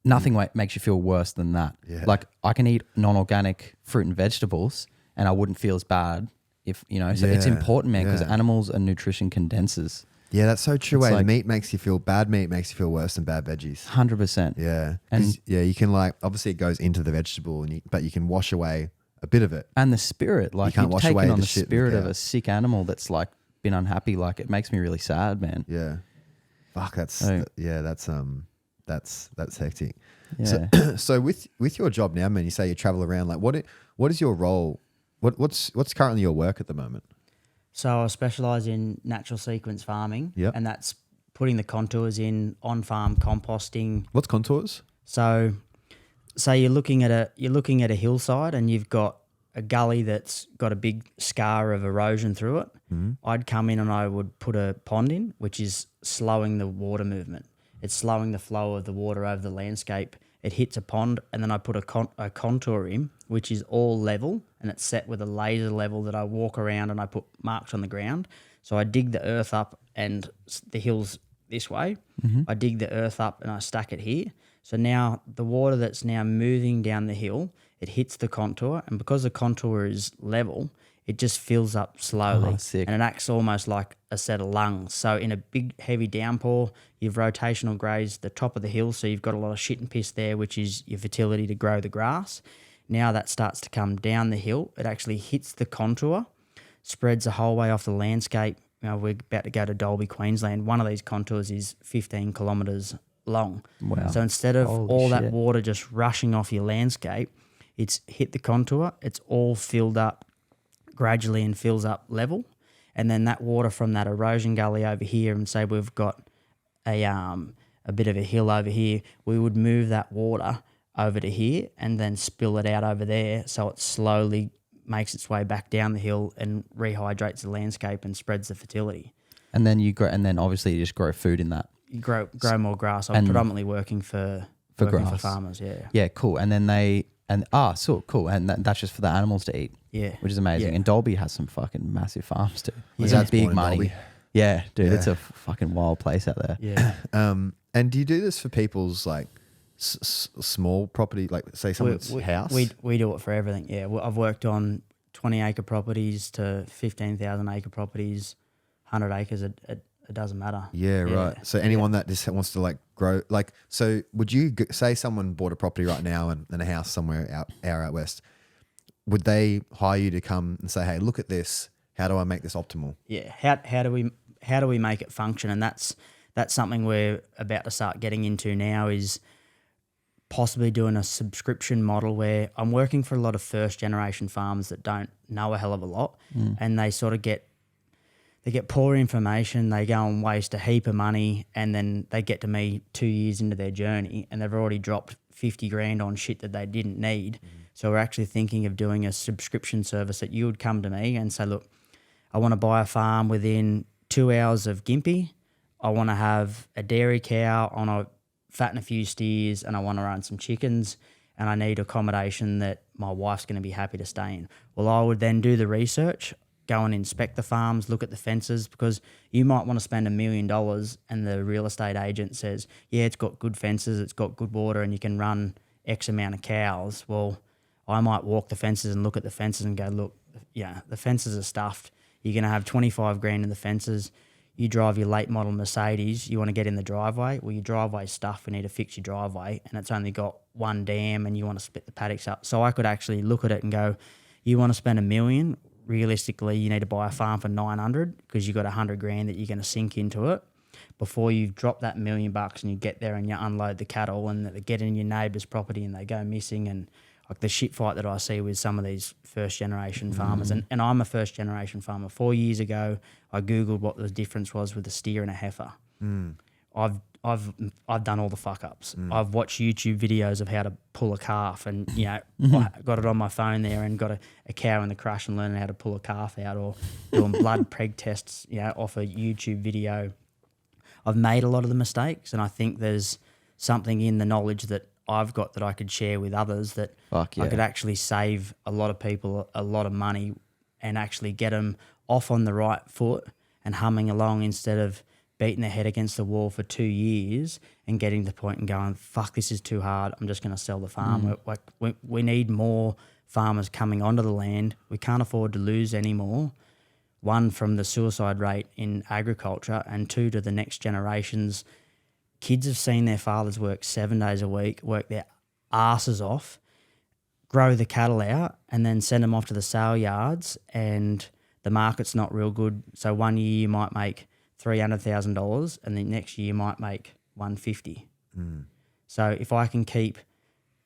Nothing makes you feel worse than that. Yeah. Like, I can eat non-organic fruit and vegetables, and I wouldn't feel as bad if So it's important, man, because animals are nutrition condensers. Yeah, that's so true. It's like- meat makes you feel bad. Meat makes you feel worse than bad veggies. 100%. Yeah, And- you can obviously it goes into the vegetable, but you can wash away a bit of it. And the spirit, like, can't you're wash taking away on the the shit in the spirit of cow. a sick animal that's like been unhappy. Like, it makes me really sad, man. Yeah, fuck. That's Oh. that's hectic. Yeah. So with your job now, man, you say you travel around. Like, what is your role? What's currently your work at the moment? So I specialise in natural sequence farming, Yep. and that's putting the contours in, on-farm composting. What's contours? So say you're looking at a hillside and you've got a gully that's got a big scar of erosion through it. I'd come in and I would put a pond in, which is slowing the water movement. It's slowing the flow of the water over the landscape. It hits a pond, and then I put a contour in, which is all level, and it's set with a laser level that I walk around and I put marks on the ground. So I dig the earth up, and the hill's this way. I dig the earth up and I stack it here. So now the water that's now moving down the hill, it hits the contour, and because the contour is level, it just fills up slowly. Oh, sick. And it acts almost like a set of lungs. So in a big heavy downpour, you've rotational grazed the top of the hill, so you've got a lot of shit and piss there, which is your fertility to grow the grass. Now that starts to come down the hill. It actually hits the contour, spreads the whole way off the landscape. We're about to go to Dalby, Queensland. One of these contours is 15 kilometres long. Wow. So instead of Holy all shit. that water just rushing off your landscape, it's hit the contour, it's all filled up gradually and fills up level. And then that water from that erosion gully over here, and say we've got a bit of a hill over here, we would move that water over to here and then spill it out over there, so it slowly makes its way back down the hill and rehydrates the landscape and spreads the fertility. And then obviously you just grow food in that. You grow more grass. I'm And- predominantly working for grass. farmers, yeah. Yeah, cool. And then so cool. And that's just for the animals to eat, Yeah. which is amazing. Yeah. And Dalby has some fucking massive farms too. My It's dad's big born in money. Dalby. Yeah, dude, Yeah. it's a fucking wild place out there. Yeah. And do you do this for people's like small property, like say someone's house? We do it for everything, yeah. I've worked on 20-acre properties to 15,000-acre properties, 100 acres, it doesn't matter. Yeah, right. So anyone that just wants to like grow, like, so would you say someone bought a property right now and a house somewhere out west, would they hire you to come and say, hey, look at this, how do I make this optimal? Yeah, how do we make it function? And that's something we're about to start getting into now, is possibly doing a subscription model where I'm working for a lot of first generation farmers that don't know a hell of a lot, and they sort of get poor information, they go and waste a heap of money, and then they get to me 2 years into their journey and they've already dropped 50 grand on shit that they didn't need. So we're actually thinking of doing a subscription service that you would come to me and say, look, I want to buy a farm within 2 hours of Gympie. I want to have a dairy cow, I want to fatten a few steers, and I want to run some chickens. and I need accommodation that my wife's going to be happy to stay in. Well, I would then do the research, go and inspect the farms, look at the fences, because you might want to spend $1 million and the real estate agent says, yeah, it's got good fences, it's got good water, and you can run X amount of cows. Well, I might walk the fences and look at the fences and go, look, yeah, the fences are stuffed. You're going to have 25 grand in the fences. You drive your late model Mercedes, you want to get in the driveway. Well, your driveway's stuffed, we need to fix your driveway, and it's only got one dam and you want to split the paddocks up. So I could actually look at it and go, you want to spend $1 million, realistically you need to buy a farm for 900 because you've got 100 grand that you're going to sink into it before you drop that $1 million and you get there and you unload the cattle and they get in your neighbour's property and they go missing, and like the shit fight that I see with some of these first generation farmers. And I'm a first generation farmer. 4 years ago, I Googled what the difference was with a steer and a heifer. I've done all the fuck ups. I've watched YouTube videos of how to pull a calf, and I got it on my phone there and got a cow in the crush and learning how to pull a calf out, or doing blood preg tests, off a YouTube video. I've made a lot of the mistakes, and I think there's something in the knowledge that I've got that I could share with others that I could actually save a lot of people a lot of money and actually get them off on the right foot and humming along instead of beating their head against the wall for 2 years and getting to the point and going, fuck, this is too hard, I'm just going to sell the farm. We need more farmers coming onto the land. We can't afford to lose any more. One, from the suicide rate in agriculture, and two, to the next generations. Kids have seen their fathers work 7 days a week, work their asses off, grow the cattle out, and then send them off to the sale yards, and the market's not real good. So 1 year you might make $300,000 and the next year you might make $150,000. So if I can keep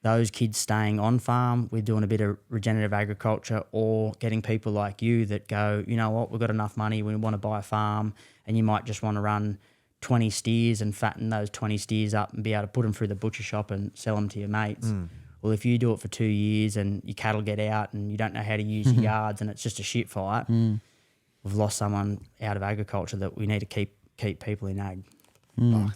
those kids staying on farm, we're doing a bit of regenerative agriculture, or getting people like you that go, you know what, we've got enough money, we want to buy a farm, and you might just want to run 20 steers and fatten those 20 steers up and be able to put them through the butcher shop and sell them to your mates. Well, if you do it for 2 years and your cattle get out and you don't know how to use your yards and it's just a shit fight, we've lost someone out of agriculture that we need to keep people in ag.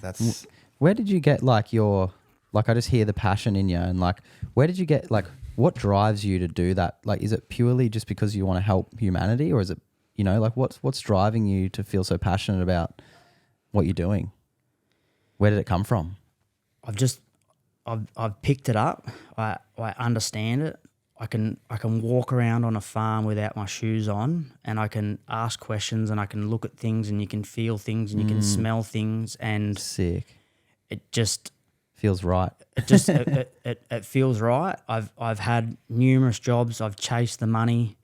That's Where did you get like your, like I just hear the passion in you, and like where did you get, like what drives you to do that? Like is it purely just because you want to help humanity, or is it, like what's driving you to feel so passionate about what you're doing? Where did it come from? I've picked it up. I understand it. I can walk around on a farm without my shoes on, and I can ask questions, and I can look at things, and you can feel things, and you can smell things, and sick. It just feels right. It feels right. I've had numerous jobs. I've chased the money.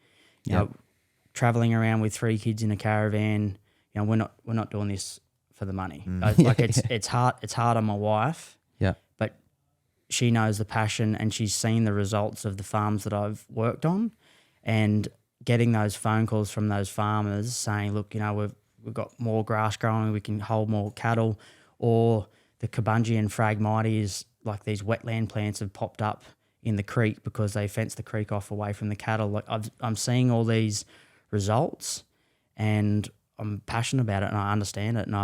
Traveling around with 3 kids in a caravan. We're not doing this for the money. It's hard. It's hard on my wife. Yeah. But she knows the passion, and she's seen the results of the farms that I've worked on, and getting those phone calls from those farmers saying, look, we've got more grass growing, we can hold more cattle, or the Kabunji and Phragmites, like these wetland plants have popped up in the creek because they fenced the creek off away from the cattle. Like I'm seeing all these results, and I'm passionate about it, and I understand it, and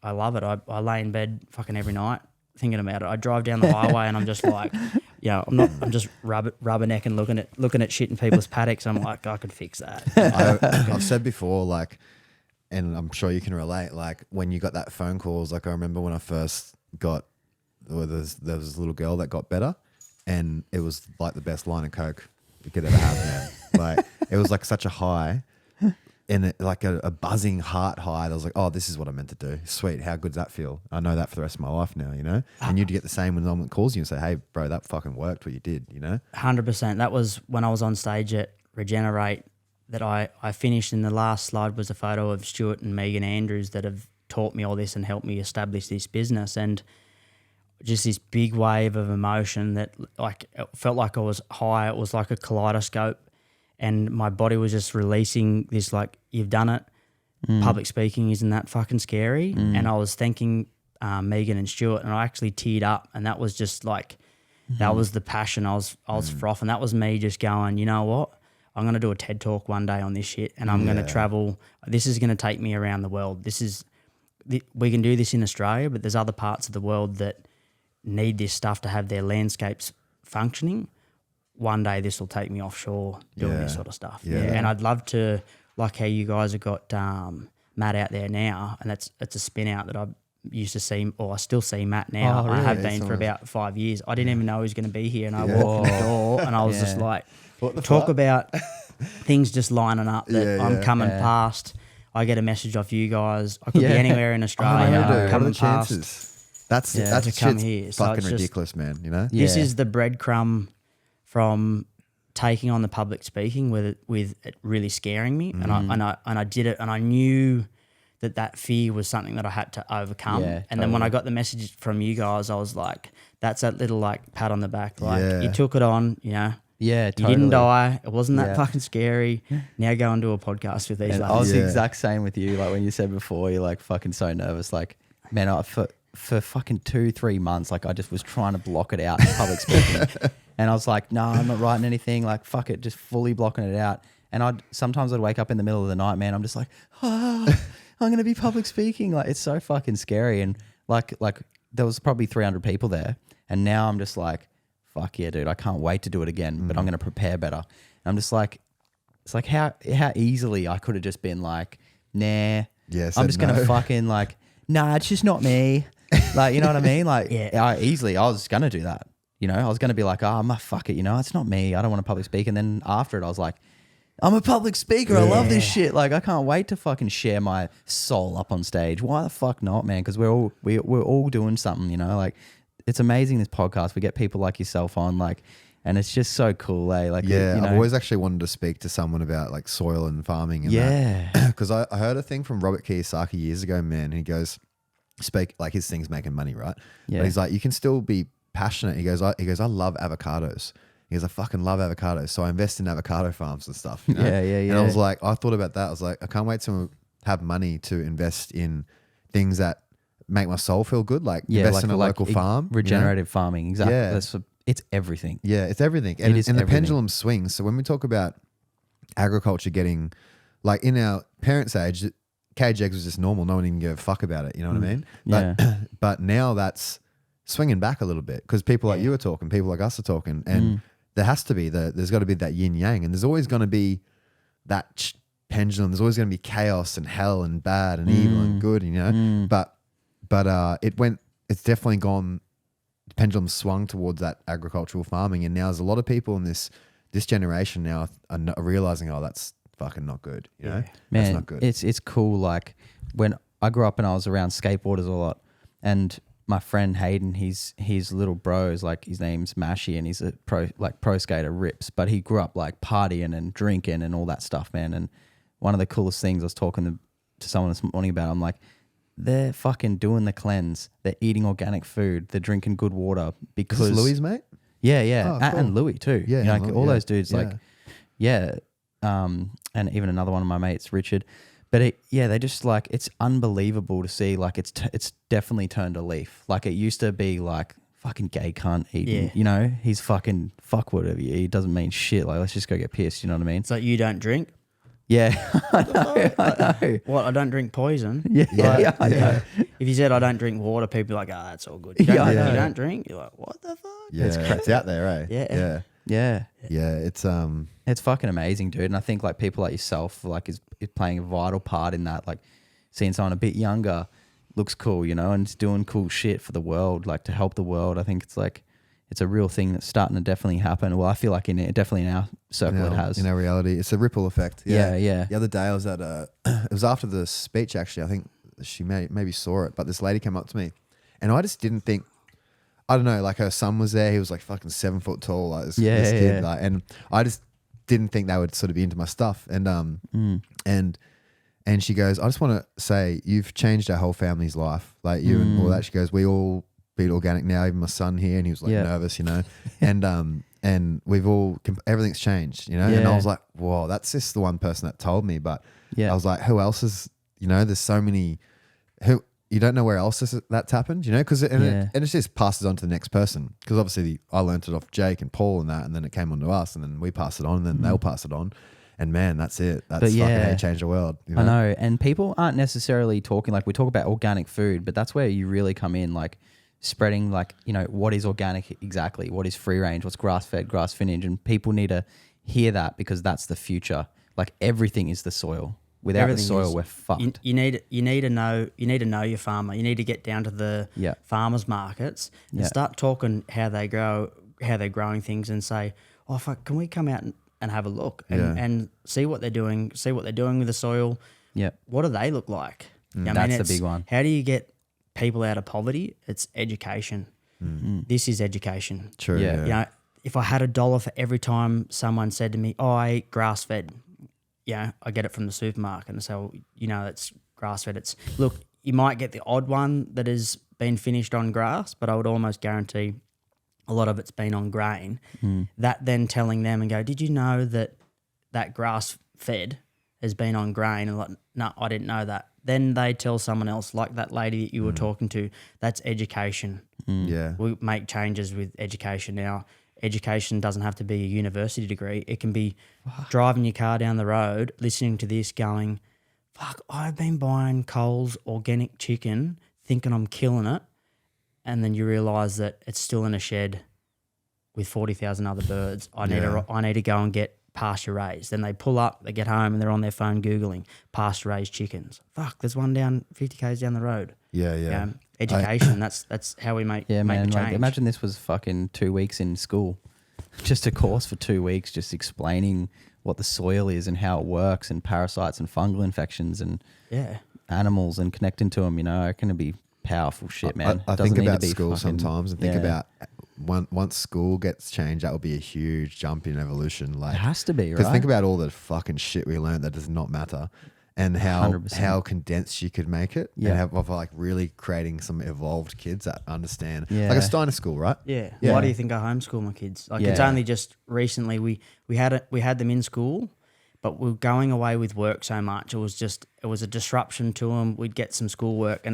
I love it. I lay in bed fucking every night thinking about it. I drive down the highway and I'm just like, I'm just rubbernecking, looking at shit in people's paddocks. I'm like, I could fix that. I've said before, like, and I'm sure you can relate, like when you got that phone calls, like I remember when I first got, there was a little girl that got better, and it was like the best line of coke you could ever have, man. Like it was like such a high, and like a buzzing heart high. I was like, oh, this is what I meant to do. Sweet. How good's that feel? I know that for the rest of my life now, And you'd get the same when someone calls you and say, hey, bro, that fucking worked what you did, 100%. That was when I was on stage at Regenerate that I finished. In the last slide was a photo of Stuart and Megan Andrews that have taught me all this and helped me establish this business. And just this big wave of emotion that like it felt like I was high. It was like a kaleidoscope. And my body was just releasing this, like, you've done it. Public speaking, isn't that fucking scary? And I was thanking Megan and Stuart, and I actually teared up. And that was just like, that was the passion. I was frothing. That was me just going, you know what? I'm going to do a TED Talk one day on this shit, and I'm going to travel. This is going to take me around the world. We can do this in Australia, but there's other parts of the world that need this stuff to have their landscapes functioning, one day this will take me offshore doing this sort of stuff. Yeah. And I'd love to, like how you guys have got Matt out there now, and it's a spin out that I used to see, or I still see Matt now. Oh, I really? have been It's for almost- about 5 years. I didn't even know he was going to be here, and I Yeah. walked in the door and I was just Yeah. like, What the talk fuck? about things just lining up that Yeah, I'm yeah. coming Yeah. past. I get a message off you guys. I could Yeah. be anywhere in I Australia. know, know. dude. What are Coming the past. chances? That's Yeah. that's To come shit's here. So fucking it's just- ridiculous, man. You know? This Yeah. is the breadcrumb from taking on the public speaking with it really scaring me, and I did it, and I knew that fear was something that I had to overcome. Yeah, and then when totally. I got the message from you guys, I was like, that's that little like pat on the back, like Yeah. you took it on, you know. Yeah, You totally. didn't die. It wasn't that Yeah. fucking scary. Now go and do a podcast with these And I lads. was the Yeah. exact same with you. Like when you said before, you're like fucking so nervous. Like, man, for fucking 2-3 months, like I just was trying to block it out in public speaking. And I was like, no, I'm not writing anything. Like, fuck it, just fully blocking it out. And sometimes I'd wake up in the middle of the night, man. I'm just like, I'm going to be public speaking. Like, it's so fucking scary. And like there was probably 300 people there. And now I'm just like, fuck yeah, dude, I can't wait to do it again, but I'm going to prepare better. And I'm just like, it's like how easily I could have just been like, nah, Yeah, I'm said just going to no. fucking like, nah, it's just not me. Like, you know what I mean? Like, Yeah. I was going to do that. You know, I was going to be like, fuck it. You know, it's not me. I don't want to public speak. And then after it, I was like, I'm a public speaker. I love this shit. Like, I can't wait to fucking share my soul up on stage. Why the fuck not, man? Because we're all doing something, you know, like, it's amazing, this podcast. We get people like yourself on, like, and it's just so cool, eh? Like, Yeah, you know, I've always actually wanted to speak to someone about like soil and farming and yeah, because I heard a thing from Robert Kiyosaki years ago, man. And he goes, like his thing's making money, right? Yeah. But he's like, you can still be passionate. He goes, I love avocados. He goes, I fucking love avocados. So I invest in avocado farms and stuff. You know? Yeah. And I was like, I thought about that. I was like, I can't wait to have money to invest in things that make my soul feel good. Like invest in a local farm. you know? regenerative farming. Exactly. Yeah. It's everything. Yeah, it's everything. And, is and the everything. pendulum swings. So when we talk about agriculture getting, like in our parents' age, cage eggs was just normal. No one even gave a fuck about it. You know what I mean? But, but now that's swinging back a little bit because people like you are talking, people like us are talking. And there has to be, there's got to be that yin yang. And there's always going to be that pendulum. There's always going to be chaos and hell and bad and evil and good, you know? But it's definitely gone. The pendulum swung towards that agricultural farming, and now there's a lot of people in this generation now are realizing, that's fucking not good. You know, Man, that's not good. It's cool. Like when I grew up and I was around skateboarders a lot, and my friend Hayden, his little bros, like his name's Mashy, and he's a pro skater, rips, but he grew up like partying and drinking and all that stuff, man. And one of the coolest things I was talking to someone this morning about, I'm like, they're fucking doing the cleanse. They're eating organic food. They're drinking good water because Is this Louis' mate? Yeah. Oh, cool. And Louis too. Yeah, You know, and like Louis, all yeah. those dudes, like, yeah. And even another one of my mates, Richard. But they just like, it's unbelievable to see, like, it's definitely turned a leaf. Like, it used to be like, fucking gay cunt eating, you know, he's fucking fuck whatever you eat. It doesn't mean shit. Like, let's just go get pissed. You know what I mean? It's like, you don't drink. Yeah. I know. What? I don't drink poison. Yeah. Yeah. I know. If you said I don't drink water, people are like, that's all good. Yeah, I know. You don't drink. You're like, what the fuck? Yeah, it's out there, right? Yeah. Yeah. Yeah. It's fucking amazing, dude. And I think like people like yourself, like is playing a vital part in that. Like seeing someone a bit younger looks cool, you know, and it's doing cool shit for the world, like to help the world. I think it's like, it's a real thing that's starting to definitely happen. Well, I feel like definitely in our circle it has. In our reality, it's a ripple effect. Yeah, yeah. The other day I was at it was after the speech actually. I think she maybe saw it, but this lady came up to me, and I just didn't think. I don't know, like her son was there. He was like fucking 7 foot tall, like this kid, like, and I just didn't think they would sort of be into my stuff. And and she goes, I just want to say you've changed our whole family's life, like you and all that. She goes, we all eat organic now, even my son here, and he was like nervous, you know, and we've all everything's changed, you know. And I was like, whoa, that's just the one person that told me. But I was like, who else is, you know, there's so many who you don't know where else that's happened, you know, because it just passes on to the next person, because obviously I learned it off Jake and Paul and that, and then it came on to us, and then we pass it on, and then they'll pass it on. And man, that's it. That's fucking how you change the world. You know? I know. And people aren't necessarily talking, like we talk about organic food, but that's where you really come in. Like spreading like, you know, what is organic exactly, what is free range, what's grass fed, grass finished, and people need to hear that because that's the future. Like everything is the soil. Without Everything the soil, is. we're fucked. You need to know your farmer. You need to get down to the farmers markets and start talking how they grow, how they're growing things, and say, oh fuck, can we come out and have a look and see what they're doing, with the soil. Yeah. What do they look like? That's the big one. How do you get people out of poverty? It's education. This is education. True. Yeah. You know, if I had $1 for every time someone said to me, oh, I eat grass fed, I get it from the supermarket and say, well, you know, it's grass fed. It's, look, you might get the odd one that has been finished on grass, but I would almost guarantee a lot of it's been on grain. That then telling them and go, did you know that grass fed has been on grain? And like, no, I didn't know that. Then they tell someone else, like that lady that you were talking to. That's education. Yeah. We make changes with education now. Education doesn't have to be a university degree. It can be driving your car down the road, listening to this, going, fuck, I've been buying Coles organic chicken, thinking I'm killing it, and then you realise that it's still in a shed with 40,000 other birds. I need to go and get pasture raised. Then they pull up, they get home, and they're on their phone Googling pasture raised chickens. Fuck, there's one down 50 k's down the road. Yeah. Education. That's how we make Yeah, make man. the change. Like, imagine this was fucking 2 weeks in school, just a course for 2 weeks, just explaining what the soil is and how it works, and parasites and fungal infections and animals, and connecting to them. You know, it can be powerful shit, man. I It doesn't think need to about be school fucking- sometimes and think about once school gets changed, that will be a huge jump in evolution. Like, It has to be, right? because think about all the fucking shit we learned that does not matter. And how 100%. condensed you could make it, Yeah. and of like really creating some evolved kids that understand, Yeah. like a Steiner school, right? Yeah. Yeah. Why do you think I homeschool my kids? Like it's Yeah. only just recently we had them in school, but we were going away with work so much. It was a disruption to them. We'd get some schoolwork, and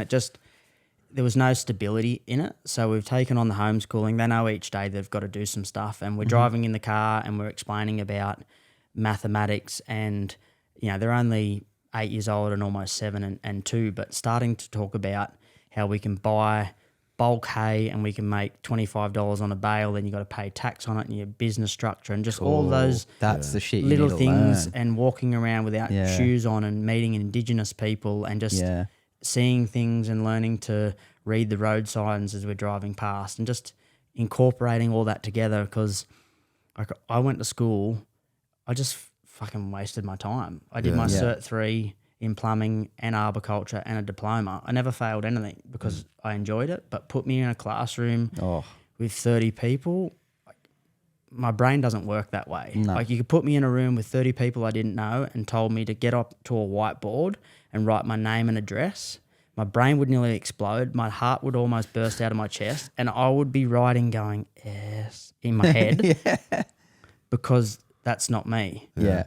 there was no stability in it. So we've taken on the homeschooling. They know each day they've got to do some stuff, and we're driving in the car and we're explaining about mathematics, and you know they're only 8 years old and almost 7 and 2, but starting to talk about how we can buy bulk hay and we can make $25 on a bale, then you got to pay tax on it and your business structure and just all those That's the shit you little need to things, learn. and walking around without shoes on and meeting Indigenous people and just seeing things and learning to read the road signs as we're driving past, and just incorporating all that together. Because like I went to school, I just fucking wasted my time. I did my Cert 3 in plumbing and arboriculture and a diploma. I never failed anything because I enjoyed it, but put me in a classroom with 30 people, like, my brain doesn't work that way. No. Like you could put me in a room with 30 people I didn't know and told me to get up to a whiteboard and write my name and address. My brain would nearly explode. My heart would almost burst out of my chest, and I would be writing going, yes, in my head because that's not me. Yeah.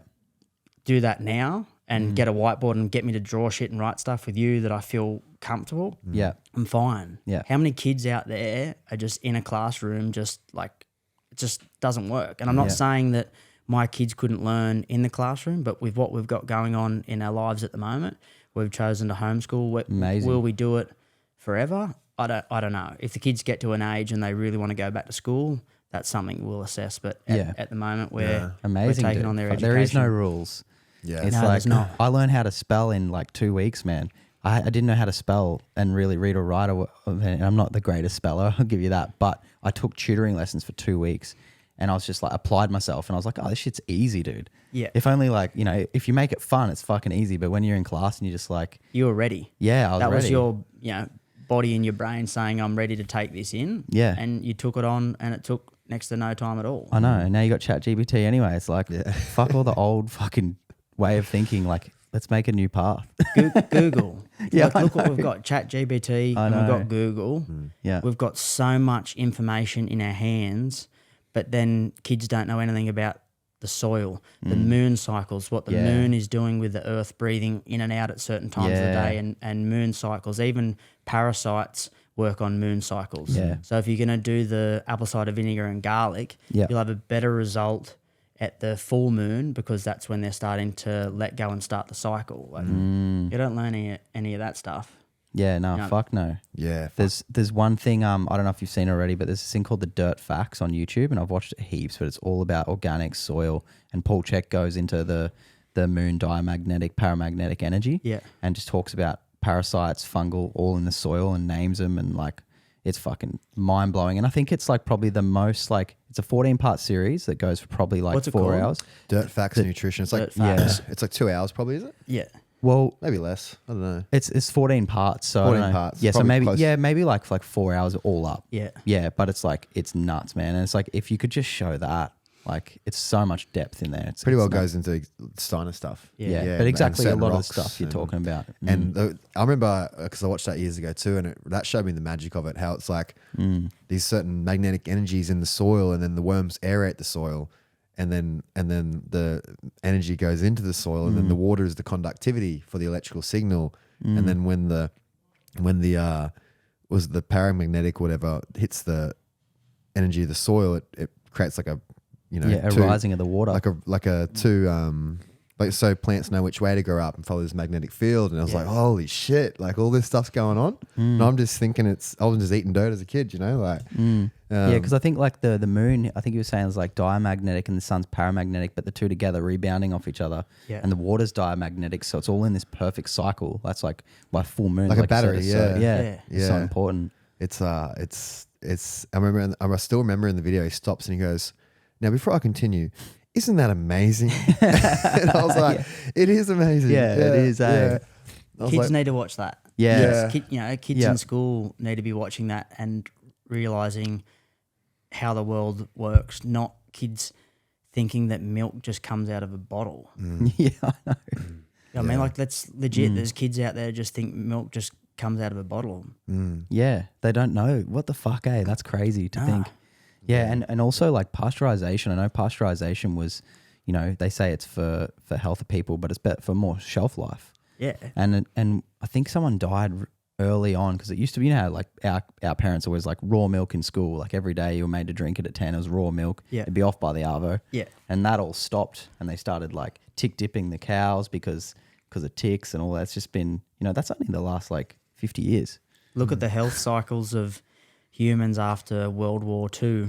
Do that now and get a whiteboard and get me to draw shit and write stuff with you that I feel comfortable. Yeah. I'm fine. Yeah. How many kids out there are just in a classroom just like it just doesn't work? And I'm not saying that my kids couldn't learn in the classroom, but with what we've got going on in our lives at the moment, we've chosen to homeschool. Amazing. Will we do it forever? I don't know. If the kids get to an age and they really want to go back to school, that's something we'll assess. But at the moment, we're Amazing. taking dude. on their Fuck, education. there is no rules. Yeah. It's No, like there's not. I learned how to spell in like 2 weeks, man. I didn't know how to spell and really read or write. And I'm not the greatest speller, I'll give you that. But I took tutoring lessons for 2 weeks, and I was just like applied myself, and I was like, oh, this shit's easy, dude. Yeah. If only like, you know, if you make it fun, it's fucking easy. But when you're in class and you're just like, You were ready. yeah, I was That ready. was your body and your brain saying, I'm ready to take this in. Yeah. And you took it on, and it took next to no time at all. I know. And now you got ChatGPT anyway. It's like, fuck all the old fucking way of thinking. Like, let's make a new path. Google. Yeah, Like, look what we've got. ChatGPT and we've got Google. Yeah. We've got so much information in our hands, but then kids don't know anything about the soil, the moon cycles, what the moon is doing with the earth breathing in and out at certain times of the day, and moon cycles. Even parasites work on moon cycles. Yeah. So if you're going to do the apple cider vinegar and garlic, you'll have a better result at the full moon, because that's when they're starting to let go and start the cycle. Like, you don't learn any of that stuff. Yeah, no, No. fuck no. Yeah. Fuck. There's one thing, I don't know if you've seen it already, but there's this thing called the Dirt Facts on YouTube, and I've watched it heaps, but it's all about organic soil. And Paul Check goes into the moon diamagnetic, paramagnetic energy, Yeah. and just talks about parasites, fungal, all in the soil, and names them, and like it's fucking mind blowing. And I think it's like probably the most like it's a 14-part series that goes for probably like What's it 4 called? hours. Dirt Facts Nutrition. It's like Dirt Facts. it's like 2 hours probably, is it? Yeah. Well, Maybe less. I don't know. it's 14 parts, so 14 I don't know. parts. Yeah, so Probably maybe close. maybe like 4 hours all up. Yeah. Yeah, but it's like it's nuts, man. And it's like if you could just show that, like it's so much depth in there. It's Pretty well nuts. goes into Steiner stuff. Yeah, but and exactly a certain lot of the rocks stuff you're and- talking about. And I remember because I watched that years ago too, and that showed me the magic of it. How it's like these certain magnetic energies in the soil, and then the worms aerate the soil, and then the energy goes into the soil, and then the water is the conductivity for the electrical signal, and then when the was the paramagnetic whatever hits the energy of the soil, it creates like a a rising of the water. like a two like so plants know which way to grow up and follow this magnetic field. And I was like, holy shit, like all this stuff's going on. And I'm just thinking I was just eating dirt as a kid, like yeah, because I think like the moon, I think you were saying is like diamagnetic and the sun's paramagnetic, but the two together rebounding off each other. Yeah. And the water's diamagnetic, so it's all in this perfect cycle. That's like why full moon, Like a you said, battery, is yeah. it's so Yeah. important. it's I still remember in the video he stops and he goes, now before I continue, isn't that amazing? And I was like, it is amazing. Yeah, it is, eh? I was Kids like, need to watch that. Yeah. Kids Yeah. in school need to be watching that and realizing how the world works, not kids thinking that milk just comes out of a bottle. Yeah, I know. I mean, like that's legit. There's kids out there just think milk just comes out of a bottle. Yeah, they don't know. What the fuck, eh? That's crazy to think. Yeah, and also like pasteurization. I know pasteurization was, they say it's for health of people, but it's better for more shelf life. Yeah. And I think someone died early on because it used to be, like our parents always like raw milk in school. Like every day you were made to drink it at 10. It was raw milk. Yeah. It'd be off by the arvo. Yeah. And that all stopped and they started like tick dipping the cows because of ticks and all that. It's just been, that's only the last like 50 years. Look at the health cycles of humans after World War II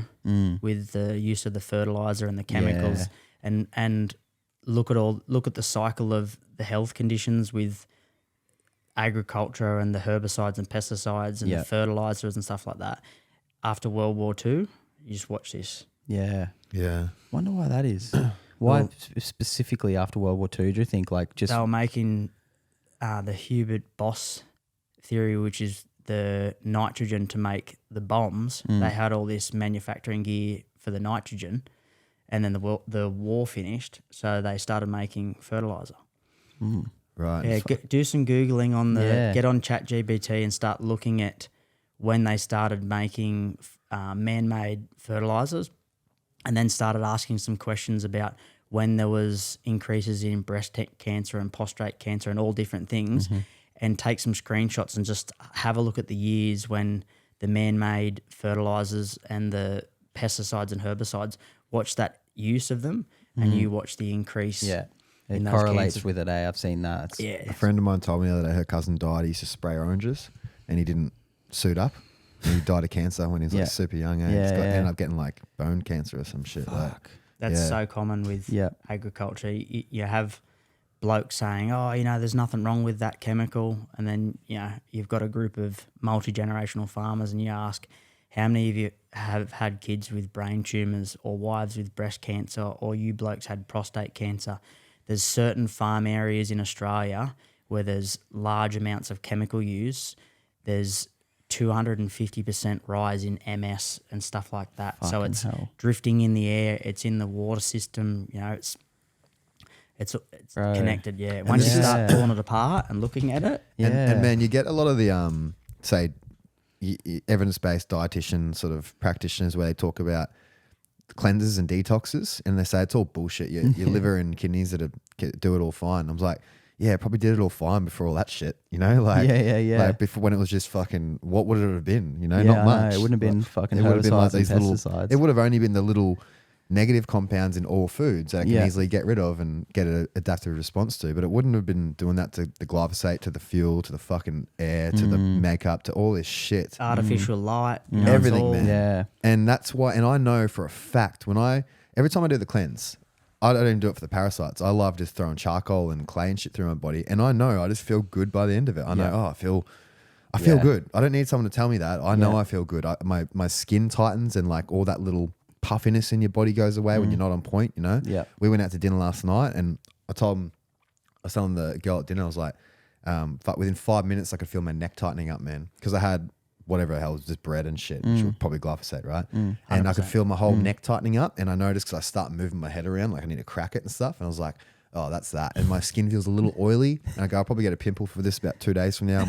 with the use of the fertilizer and the chemicals, and look at the cycle of the health conditions with agriculture and the herbicides and pesticides and the fertilizers and stuff like that. After World War II, you just watch this. Yeah. yeah. Wonder why that is. Why specifically after World War II, do you think like just... They were making the Hubert Boss theory, which is the nitrogen to make the bombs. They had all this manufacturing gear for the nitrogen, and then the war finished, so they started making fertilizer. Right. Yeah, do some Googling on get on ChatGPT and start looking at when they started making man-made fertilizers, and then started asking some questions about when there was increases in breast cancer and prostate cancer and all different things, and take some screenshots and just have a look at the years when the man-made fertilizers and the pesticides and herbicides, watch that use of them, and you watch the increase. Yeah. It in those correlates cancers. with it, eh? I've seen that. A friend of mine told me the other day her cousin died. He used to spray oranges and he didn't suit up. And he died of cancer when he was like super young. Ended up getting like bone cancer or some shit. Like, That's so common with agriculture. You have blokes saying, oh, there's nothing wrong with that chemical. And then, you've got a group of multi-generational farmers and you ask, how many of you have had kids with brain tumours or wives with breast cancer, or you blokes had prostate cancer? There's certain farm areas in Australia where there's large amounts of chemical use. There's 250% rise in MS and stuff like that. So it's drifting in the air. It's in the water system. It's connected. Yeah. Once you start pulling it apart and looking at it. And man, you get a lot of the say evidence-based dietitian sort of practitioners where they talk about cleanses and detoxes, and they say it's all bullshit. Your liver and kidneys that do it all fine. I was like, yeah, probably did it all fine before all that shit, like like before, when it was just fucking, what would it have been? Not much. It wouldn't have been fucking it would have been like herbicides and these little pesticides. it would have only been the little negative compounds in all foods that it can easily get rid of and get an adaptive response to. But it wouldn't have been doing that to the glyphosate, to the fuel, to the fucking air, to the makeup, to all this shit. Artificial light. You know, Everything, all, man. Yeah. And that's why, and I know for a fact every time I do the cleanse, I don't even do it for the parasites. I love just throwing charcoal and clay and shit through my body. And I know I just feel good by the end of it. I know, I feel good. I don't need someone to tell me that. I know I feel good. My skin tightens and like all that little puffiness in your body goes away when you're not on point, you know? Yeah. We went out to dinner last night and I was telling the girl at dinner, I was like, within 5 minutes I could feel my neck tightening up, man. Because I had whatever the hell, was just bread and shit, which was probably glyphosate, right? And I could feel my whole neck tightening up, and I noticed because I start moving my head around, like I need to crack it and stuff, and I was like, oh, that's that. And my skin feels a little oily, and I go, I'll probably get a pimple for this about 2 days from now.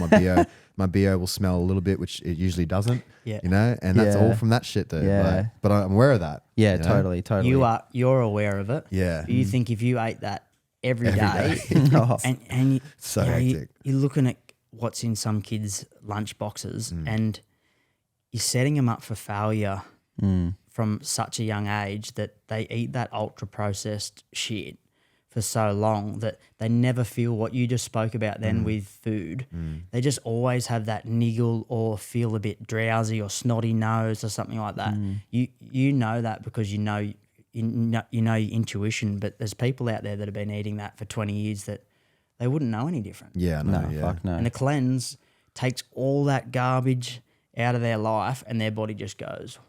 My BO will smell a little bit, which it usually doesn't, you know, and that's all from that shit, dude. Yeah. Like, but I'm aware of that. Yeah, you know? totally. You're aware of it. Yeah. You think if you ate that every day. Oh. and So you know, hectic. you're looking at what's in some kids' lunch boxes and you're setting them up for failure from such a young age that they eat that ultra processed shit for so long that they never feel what you just spoke about then with food. They just always have that niggle or feel a bit drowsy or snotty nose or something like that. You know that because you know your intuition, but there's people out there that have been eating that for 20 years that they wouldn't know any different. Yeah, no, yeah. Fuck no. And the cleanse takes all that garbage out of their life and their body just goes,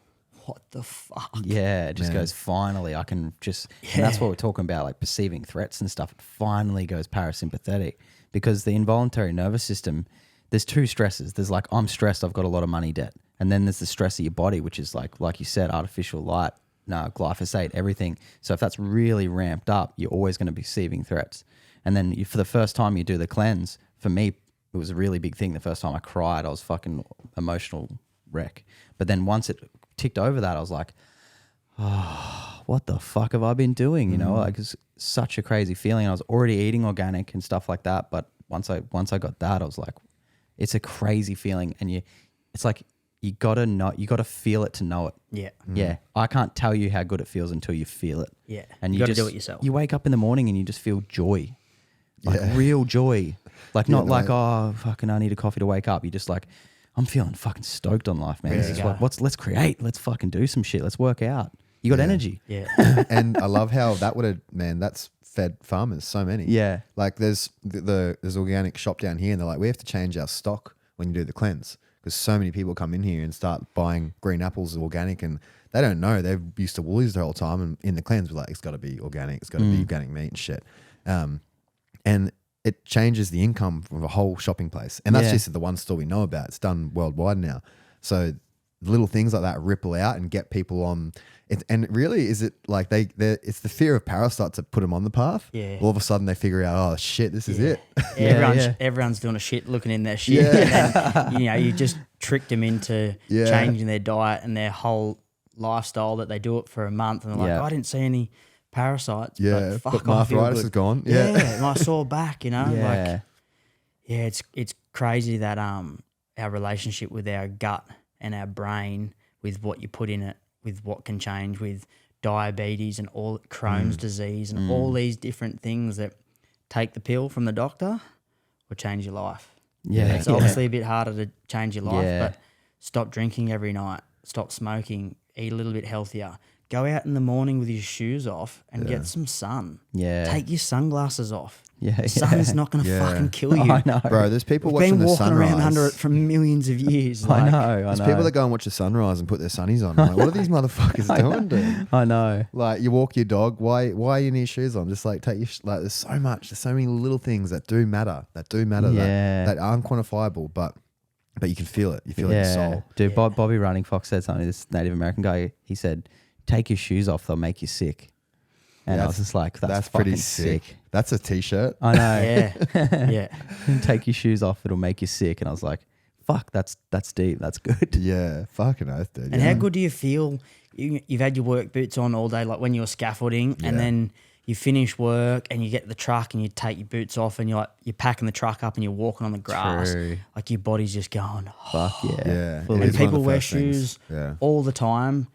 what the fuck? Yeah, it just goes, finally, I can just, and that's what we're talking about, like perceiving threats and stuff. It finally goes parasympathetic because the involuntary nervous system, there's two stresses. There's like, I'm stressed, I've got a lot of money debt. And then there's the stress of your body, which is like you said, artificial light, glyphosate, everything. So if that's really ramped up, you're always going to be perceiving threats. And then for the first time you do the cleanse, for me, it was a really big thing. The first time I cried, I was fucking emotional wreck. But then once it ticked over that, I was like, oh, what the fuck have I been doing? You know, like it's such a crazy feeling. I was already eating organic and stuff like that. But once I got that, I was like, it's a crazy feeling. And it's like, you gotta feel it to know it. Yeah. Yeah. I can't tell you how good it feels until you feel it. Yeah. And you gotta do it yourself. You wake up in the morning and you just feel joy. Like real joy. Like not like, oh, fucking I need a coffee to wake up. You're just like, I'm feeling fucking stoked on life, man. This is like, let's create. Let's fucking do some shit. Let's work out. You got energy. Yeah. And I love how that would have, man, that's fed farmers so many. Yeah. Like there's organic shop down here and they're like, we have to change our stock when you do the cleanse because so many people come in here and start buying green apples organic and they don't know. They're used to Woolies the whole time and in the cleanse we're like, it's got to be organic. It's got to be organic meat and shit. And it changes the income of a whole shopping place. And that's just the one store we know about. It's done worldwide now. So little things like that ripple out and get people on it. And really, is it like it's the fear of parasites that put them on the path. Yeah. All of a sudden they figure out, oh shit, this is it. Everyone's doing a shit, looking in their shit. Yeah. And then, you just tricked them into changing their diet and their whole lifestyle that they do it for a month. And they're like, I didn't see any parasites. Yeah, but my arthritis is gone. Yeah, my sore back, you know. It's crazy that our relationship with our gut and our brain, with what you put in it, with what can change, with diabetes and all Crohn's disease and all these different things that take the pill from the doctor will change your life. Yeah, it's obviously a bit harder to change your life, but stop drinking every night, stop smoking, eat a little bit healthier. Go out in the morning with your shoes off and get some sun. Yeah. Take your sunglasses off. Yeah. Sun's not going to fucking kill you. I know. Bro, there's people We've watching been the walking sunrise. around under it for millions of years. I know. There's people that go and watch the sunrise and put their sunnies on. I'm like, what are these motherfuckers doing, dude? I know. Like, you walk your dog. Why you need shoes on? Just like take your like. There's so many little things that do matter. That aren't quantifiable, but you can feel it. You feel it in your soul. Dude, Bobby Running Fox said something. This Native American guy. He said, take your shoes off, they'll make you sick. And I was just like, that's pretty sick. That's a t-shirt. I know. Yeah. Take your shoes off, it'll make you sick. And I was like, fuck, that's deep. That's good. Yeah, fucking oath, dude. And how good do you feel? You've had your work boots on all day, like when you were scaffolding, and then you finish work and you get the truck and you take your boots off and you're packing the truck up and you're walking on the grass. True. Like your body's just going, fuck yeah. And people wear shoes all the time.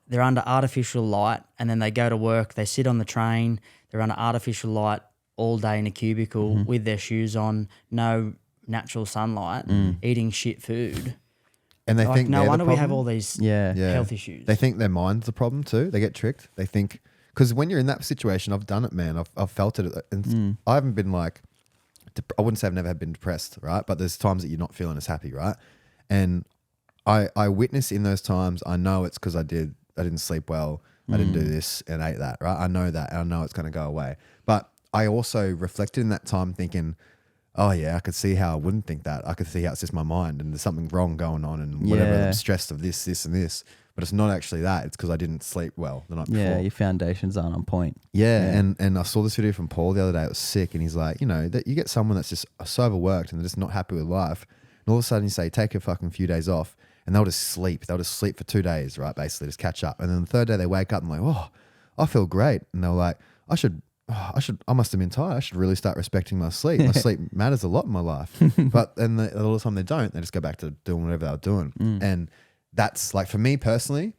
they're under artificial light, and then they go to work, they sit on the train, they're under artificial light all day in a cubicle with their shoes on, no natural sunlight, eating shit food. And they think no they're wonder the we have problem. all these Yeah. health issues. They think their mind's the problem too. They get tricked. They think, because when you're in that situation, I've done it, man. I've felt it. And I haven't been like, I wouldn't say I've never been depressed, right? But there's times that you're not feeling as happy, right? And I witness in those times, I know it's because I didn't sleep well. I didn't do this and ate that, right? I know that, and I know it's going to go away. But I also reflected in that time thinking, oh yeah, I could see how I wouldn't think that. I could see how it's just my mind and there's something wrong going on and whatever. I'm stressed of this, and this. But it's not actually that. It's because I didn't sleep well the night before. Yeah, your foundations aren't on point. Yeah. And I saw this video from Paul the other day. It was sick. And he's like, that you get someone that's just so overworked and they're just not happy with life. And all of a sudden you say, take a fucking few days off, and they'll just sleep. They'll just sleep for 2 days, right? Basically just catch up. And then the third day they wake up and like, oh, I feel great. And they're like, I must have been tired. I should really start respecting my sleep. My sleep matters a lot in my life. But then a lot of the time they don't. They just go back to doing whatever they were doing. And that's like, for me personally,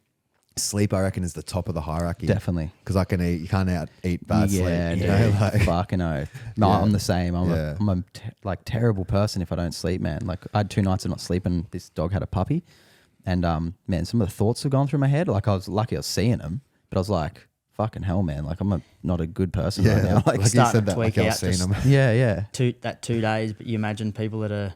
sleep, I reckon, is the top of the hierarchy. Definitely. Because I can eat, you can't eat bad sleep. Like, fucking oath. No, I'm the same. I'm a terrible person if I don't sleep, man. Like, I had 2 nights of not sleeping. This dog had a puppy. And, man, some of the thoughts have gone through my head. Like, I was lucky I was seeing them. But I was like, fucking hell, man. Like, I'm not a good person right now. Like you said that, like I was seeing them. Yeah. 2 days, but you imagine people that are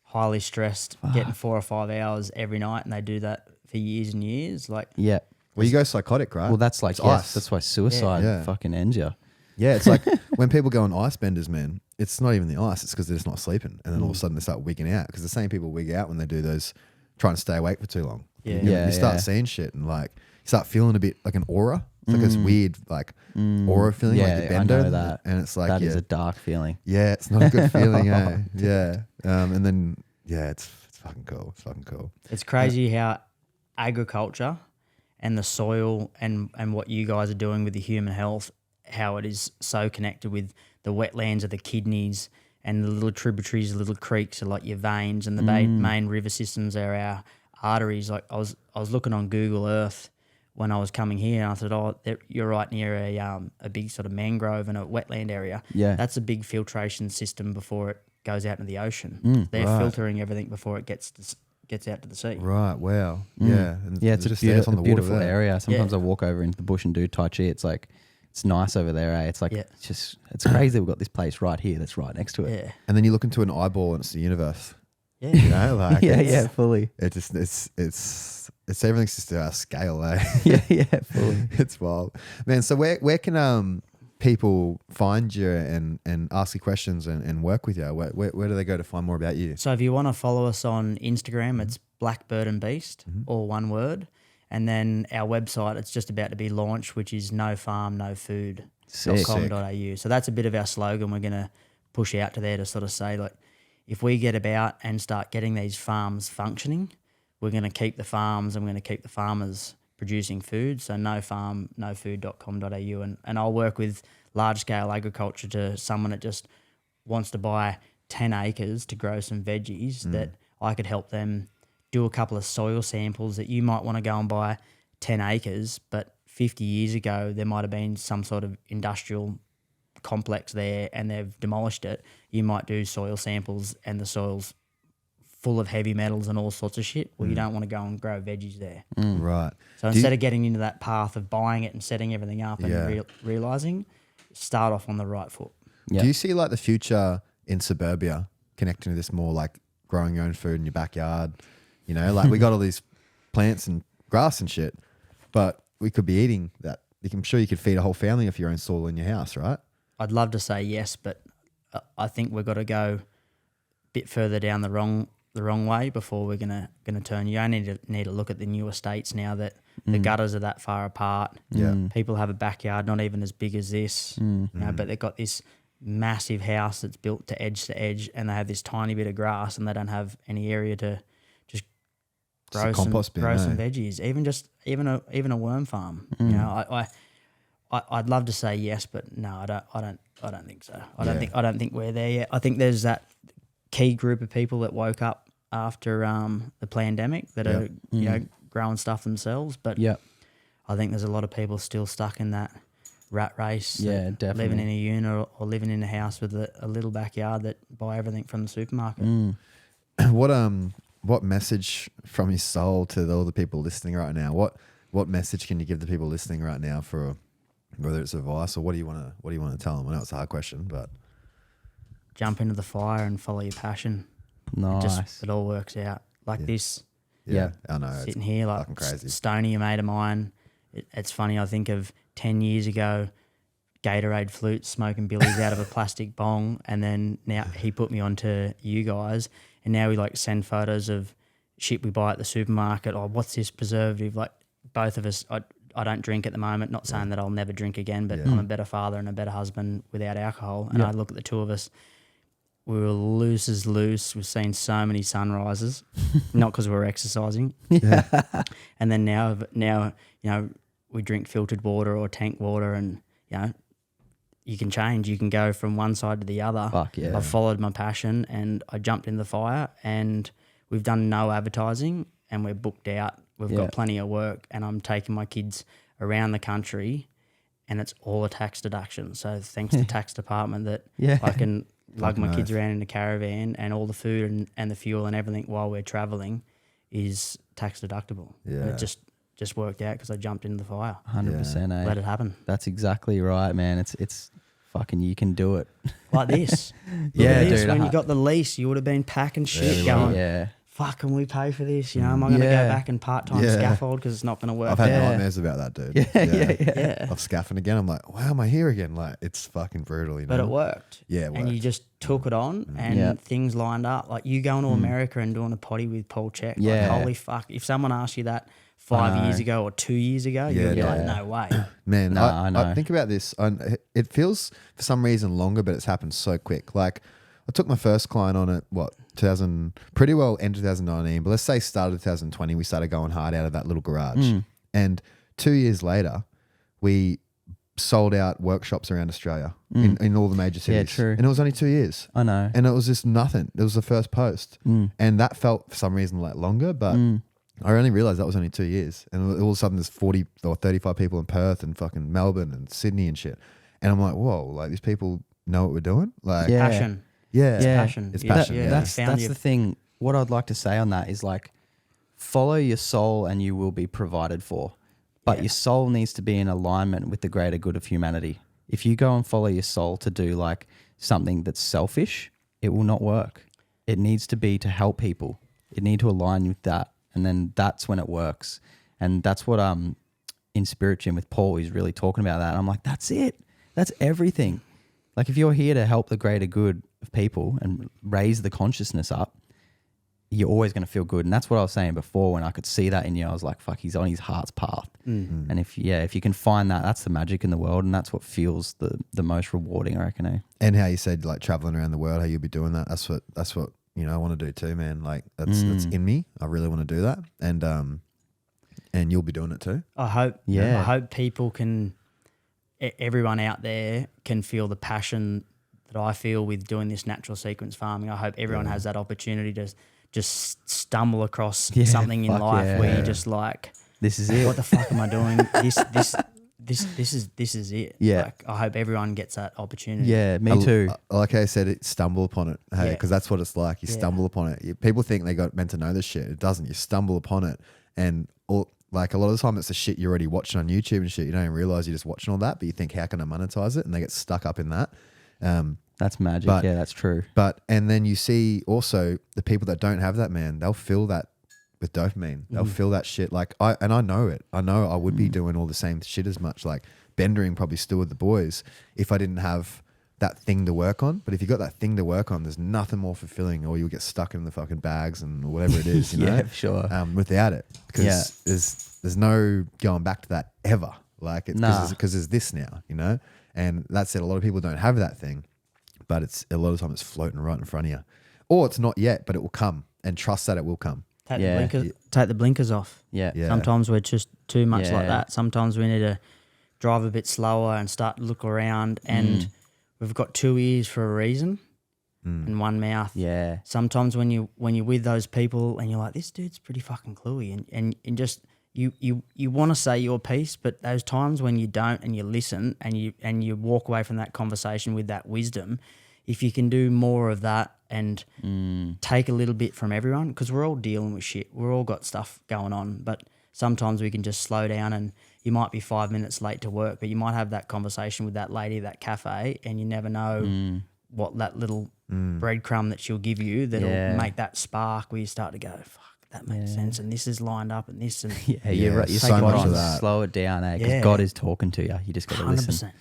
highly stressed getting 4 or 5 hours every night, and they do that for years and years. Like, yeah. Well, you go psychotic, right? Well, that's like, ice. That's why suicide fucking ends you. Yeah, it's like when people go on ice benders, man, it's not even the ice. It's because they're just not sleeping. And then all of a sudden they start wigging out, because the same people wig out when they do those, trying to stay awake for too long. You start seeing shit, and like, you start feeling a bit like an aura. It's like this weird like aura feeling, like the bender. I know that. And it's like, that is a dark feeling. Yeah, it's not a good feeling, eh? Yeah. And then, it's fucking cool. It's fucking cool. It's crazy how agriculture and the soil and what you guys are doing with the human health, how it is so connected with the wetlands of the kidneys, and the little tributaries, the little creeks are like your veins, and the main river systems are our arteries. Like, I was looking on Google Earth when I was coming here, and I thought, you're right near a big sort of mangrove and a wetland area. Yeah. That's a big filtration system before it goes out into the ocean. They're filtering everything before it gets out to the sea. Right, wow. Yeah. And it's just a beautiful area. Sometimes I walk over into the bush and do Tai Chi. It's like, it's nice over there, eh? It's like, it's crazy we've got this place right here that's right next to it. Yeah. And then you look into an eyeball and it's the universe. Yeah. Like fully. It just, it's everything's just at our scale, eh? yeah, fully. It's wild. Man, so where can people find you and ask you questions and work with you? Where do they go to find more about you? So if you want to follow us on Instagram, it's Blackbird and Beast, all one word. And then our website, it's just about to be launched, which is nofarmnofood.com.au. So that's a bit of our slogan we're going to push out to there, to sort of say, like, if we get about and start getting these farms functioning, we're going to keep the farms and we're going to keep the farmers producing food. So nofarmnofood.com.au. And I'll work with large-scale agriculture to someone that just wants to buy 10 acres to grow some veggies, that I could help them do a couple of soil samples. That you might want to go and buy 10 acres, but 50 years ago there might have been some sort of industrial complex there and they've demolished it. You might do soil samples and the soil's full of heavy metals and all sorts of shit. Well, you don't want to go and grow veggies there. Right. So instead of getting into that path of buying it and setting everything up and realising, start off on the right foot. Do you see like the future in suburbia connecting to this more, like growing your own food in your backyard? You know, like we got all these plants and grass and shit, but we could be eating that. I'm sure you could feed a whole family off your own soil in your house, right? I'd love to say yes, but I think we've got to go a bit further down the wrong way before we're gonna turn. You only need to look at the new estates now that the gutters are that far apart. Yeah, people have a backyard not even as big as this, you know, but they've got this massive house that's built to edge, and they have this tiny bit of grass, and they don't have any area to just grow some veggies. Even a worm farm. You know, I'd love to say yes, but no, I don't think so. I don't think we're there yet. I think there's that key group of people that woke up after the pandemic that are you know growing stuff themselves. But I think there's a lot of people still stuck in that rat race. Yeah, definitely. Living in a unit or living in a house with a little backyard that buy everything from the supermarket. What message from your soul to all the people listening right now? What message can you give the people listening right now for whether it's advice or what do you want to tell them? I know it's a hard question, but Jump into the fire and follow your passion. Nice. It all works out like this. yeah, I know Sitting it's here like fucking crazy. Stoney, a mate of mine. It's funny. I think of 10 years ago, Gatorade flutes, smoking billies out of a plastic bong, and then now he put me onto you guys, and now we like send photos of shit we buy at the supermarket. Oh, what's this preservative? Like both of us, I don't drink at the moment. Not saying that I'll never drink again, but I'm a better father and a better husband without alcohol. And I look at the two of us. We were loose as loose. We've seen so many sunrises, not because we're exercising. Yeah. And then now, you know, we drink filtered water or tank water, and you know, you can change. You can go from one side to the other. Fuck yeah. I've followed my passion, and I jumped in the fire. And we've done no advertising, and we're booked out. We've got plenty of work, and I'm taking my kids around the country, and it's all a tax deduction. So thanks to the tax department that I can lug my kids around in a caravan, and all the food and the fuel and everything while we're traveling is tax deductible. Yeah. And it just worked out because I jumped into the fire. 100%. Let it happen. That's exactly right, man. It's fucking, you can do it. Like this. Yeah, this. dude, When you got the lease, you would have been packing shit going, fuck, can we pay for this? You know, am I going to go back and part-time scaffold because it's not going to work? I've had nightmares about that, dude. Yeah. Of scaffing again. I'm like, why am I here again? Like, it's fucking brutal, you know? But it worked. Yeah, it And worked. you just took it on, and things lined up. Like you going to America and doing a potty with Paul Check. Yeah. Like, holy fuck. If someone asked you that 5 years ago or 2 years ago, you'd be like, no way. Man, No, I know. I think about this. It feels for some reason longer, but it's happened so quick. Like, I took my first client on at pretty well end 2019, but let's say start of 2020, we started going hard out of that little garage. And 2 years later, we sold out workshops around Australia in all the major cities. Yeah, true. And it was only 2 years. I know. And it was just nothing. It was the first post. And that felt for some reason like longer, but I only realized that was only 2 years. And all of a sudden there's 40 or 35 people in Perth and fucking Melbourne and Sydney and shit. And I'm like, whoa, like these people know what we're doing? Like, Passion. yeah. It's passion. It's Yeah, passion. yeah. Yeah. That's Found the thing. What I'd like to say on that is like, follow your soul and you will be provided for. But your soul needs to be in alignment with the greater good of humanity. If you go and follow your soul to do like something that's selfish, it will not work. It needs to be to help people. It need to align with that. And then that's when it works. And that's what in Spirit Gym with Paul, he's really talking about that. And I'm like, that's it. That's everything. Like if you're here to help the greater good of people and raise the consciousness up, you're always going to feel good. And that's what I was saying before when I could see that in you. I was like, fuck, he's on his heart's path. And if you can find that, that's the magic in the world. And that's what feels the most rewarding, I reckon. Eh? And how you said like traveling around the world, how you'll be doing that. That's what, you know, I want to do too, man. Like that's in me. I really want to do that. And you'll be doing it too. I hope people can, everyone out there can feel the passion that I feel with doing this natural sequence farming. I hope everyone has that opportunity to just stumble across something in life where you're just like, this is it. What the fuck am I doing? This is it. Yeah. Like, I hope everyone gets that opportunity. Yeah, me too. Like I said, stumble upon it. Hey, Yeah. because that's what it's like. You stumble upon it. People think they got meant to know this shit. It doesn't. You stumble upon it, and like a lot of the time, it's the shit you're already watching on YouTube and shit. You don't even realize you're just watching all that, but you think, how can I monetize it? And they get stuck up in that. That's magic. Yeah, that's true. And then you see also the people that don't have that, man, they'll feel that with dopamine. They'll feel that shit. Like I know it. I know I would be doing all the same shit as much. Like bendering probably still with the boys if I didn't have that thing to work on. But if you got that thing to work on, there's nothing more fulfilling, or you'll get stuck in the fucking bags and whatever it is, you know? Yeah, sure. Without it. Because there's no going back to that ever. Like it's because there's this now, you know? And that's it. A lot of people don't have that thing. But it's a lot of the time it's floating right in front of you. Or it's not yet, but it will come, and trust that it will come. Take the blinkers off. Yeah. Sometimes we're just too much like that. Sometimes we need to drive a bit slower and start to look around, and we've got 2 ears for a reason and one mouth. Yeah. Sometimes when you're with those people and you're like, this dude's pretty fucking cluey, and just you want to say your piece, but those times when you don't and you listen and you walk away from that conversation with that wisdom, if you can do more of that and take a little bit from everyone, because we're all dealing with shit. We're all got stuff going on, but sometimes we can just slow down, and you might be 5 minutes late to work, but you might have that conversation with that lady at that cafe, and you never know what that little breadcrumb that she'll give you that'll make that spark where you start to go, fuck, that makes sense, and this is lined up, and this, and you're right. You're so so much much of that. slow it down, because God is talking to you. You just got to listen. 100%.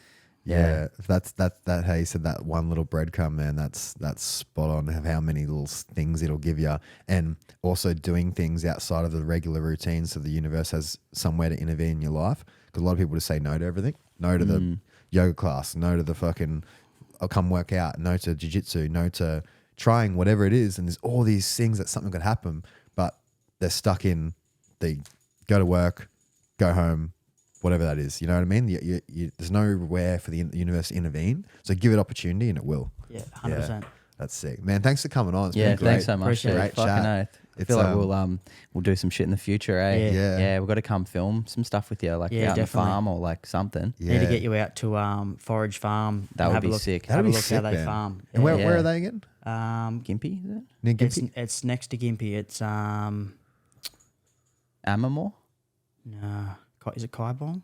Yeah, if that's how you said that one little breadcrumb, man. That's spot on. Of how many little things it'll give you, and also doing things outside of the regular routine, so the universe has somewhere to intervene in your life. Because a lot of people just say no to everything, no to the yoga class, no to the fucking I'll come work out, no to jiu-jitsu, no to trying whatever it is, and there's all these things that something could happen, but they're stuck in the go to work, go home. Whatever that is, you know what I mean? There's nowhere for the universe to intervene. So give it opportunity and it will. Yeah, 100%. Yeah, that's sick. Man, thanks for coming on. It's been great. Thanks so much. Appreciate Dude. it. Great Fucking chat. oath. I feel like we'll do some shit in the future, eh? Yeah. We've got to come film some stuff with you, like Yeah, out on the definitely. farm or like something. Yeah. Need to get you out to Forage Farm. That and would have be a look, sick. Have That'd a be look sick, how they man. farm. And where Yeah. are they again? Gympie, is it? Near Gympie? It's next to Gympie. It's Amamore? no, is it Kaibong?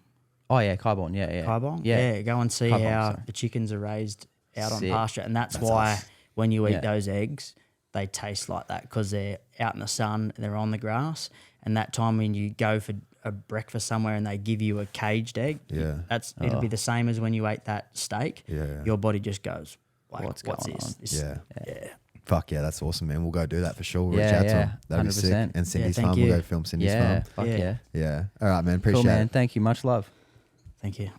Oh yeah, Kaibon. Yeah. Kaibong? Yeah. Go and see Kaibong, how sorry. the chickens are raised out Sick. on pasture, and that's why when you eat Yeah. those eggs, they taste like that because they're out in the sun, they're on the grass, and that time when you go for a breakfast somewhere and they give you a caged egg, Yeah. it'll be the same as when you ate that steak. Yeah. Your body just goes, like, What's what's going this? on? This- Yeah. Fuck yeah, that's awesome, man. We'll go do that for sure. We'll Yeah, reach out to yeah, them. That'd be sick. 100%. And Cindy's thank farm. you. We'll go film Cindy's Yeah. farm. Fuck Yeah. yeah. Yeah. All right, man. Appreciate Cool, man. it. Thank you. Much love. Thank you.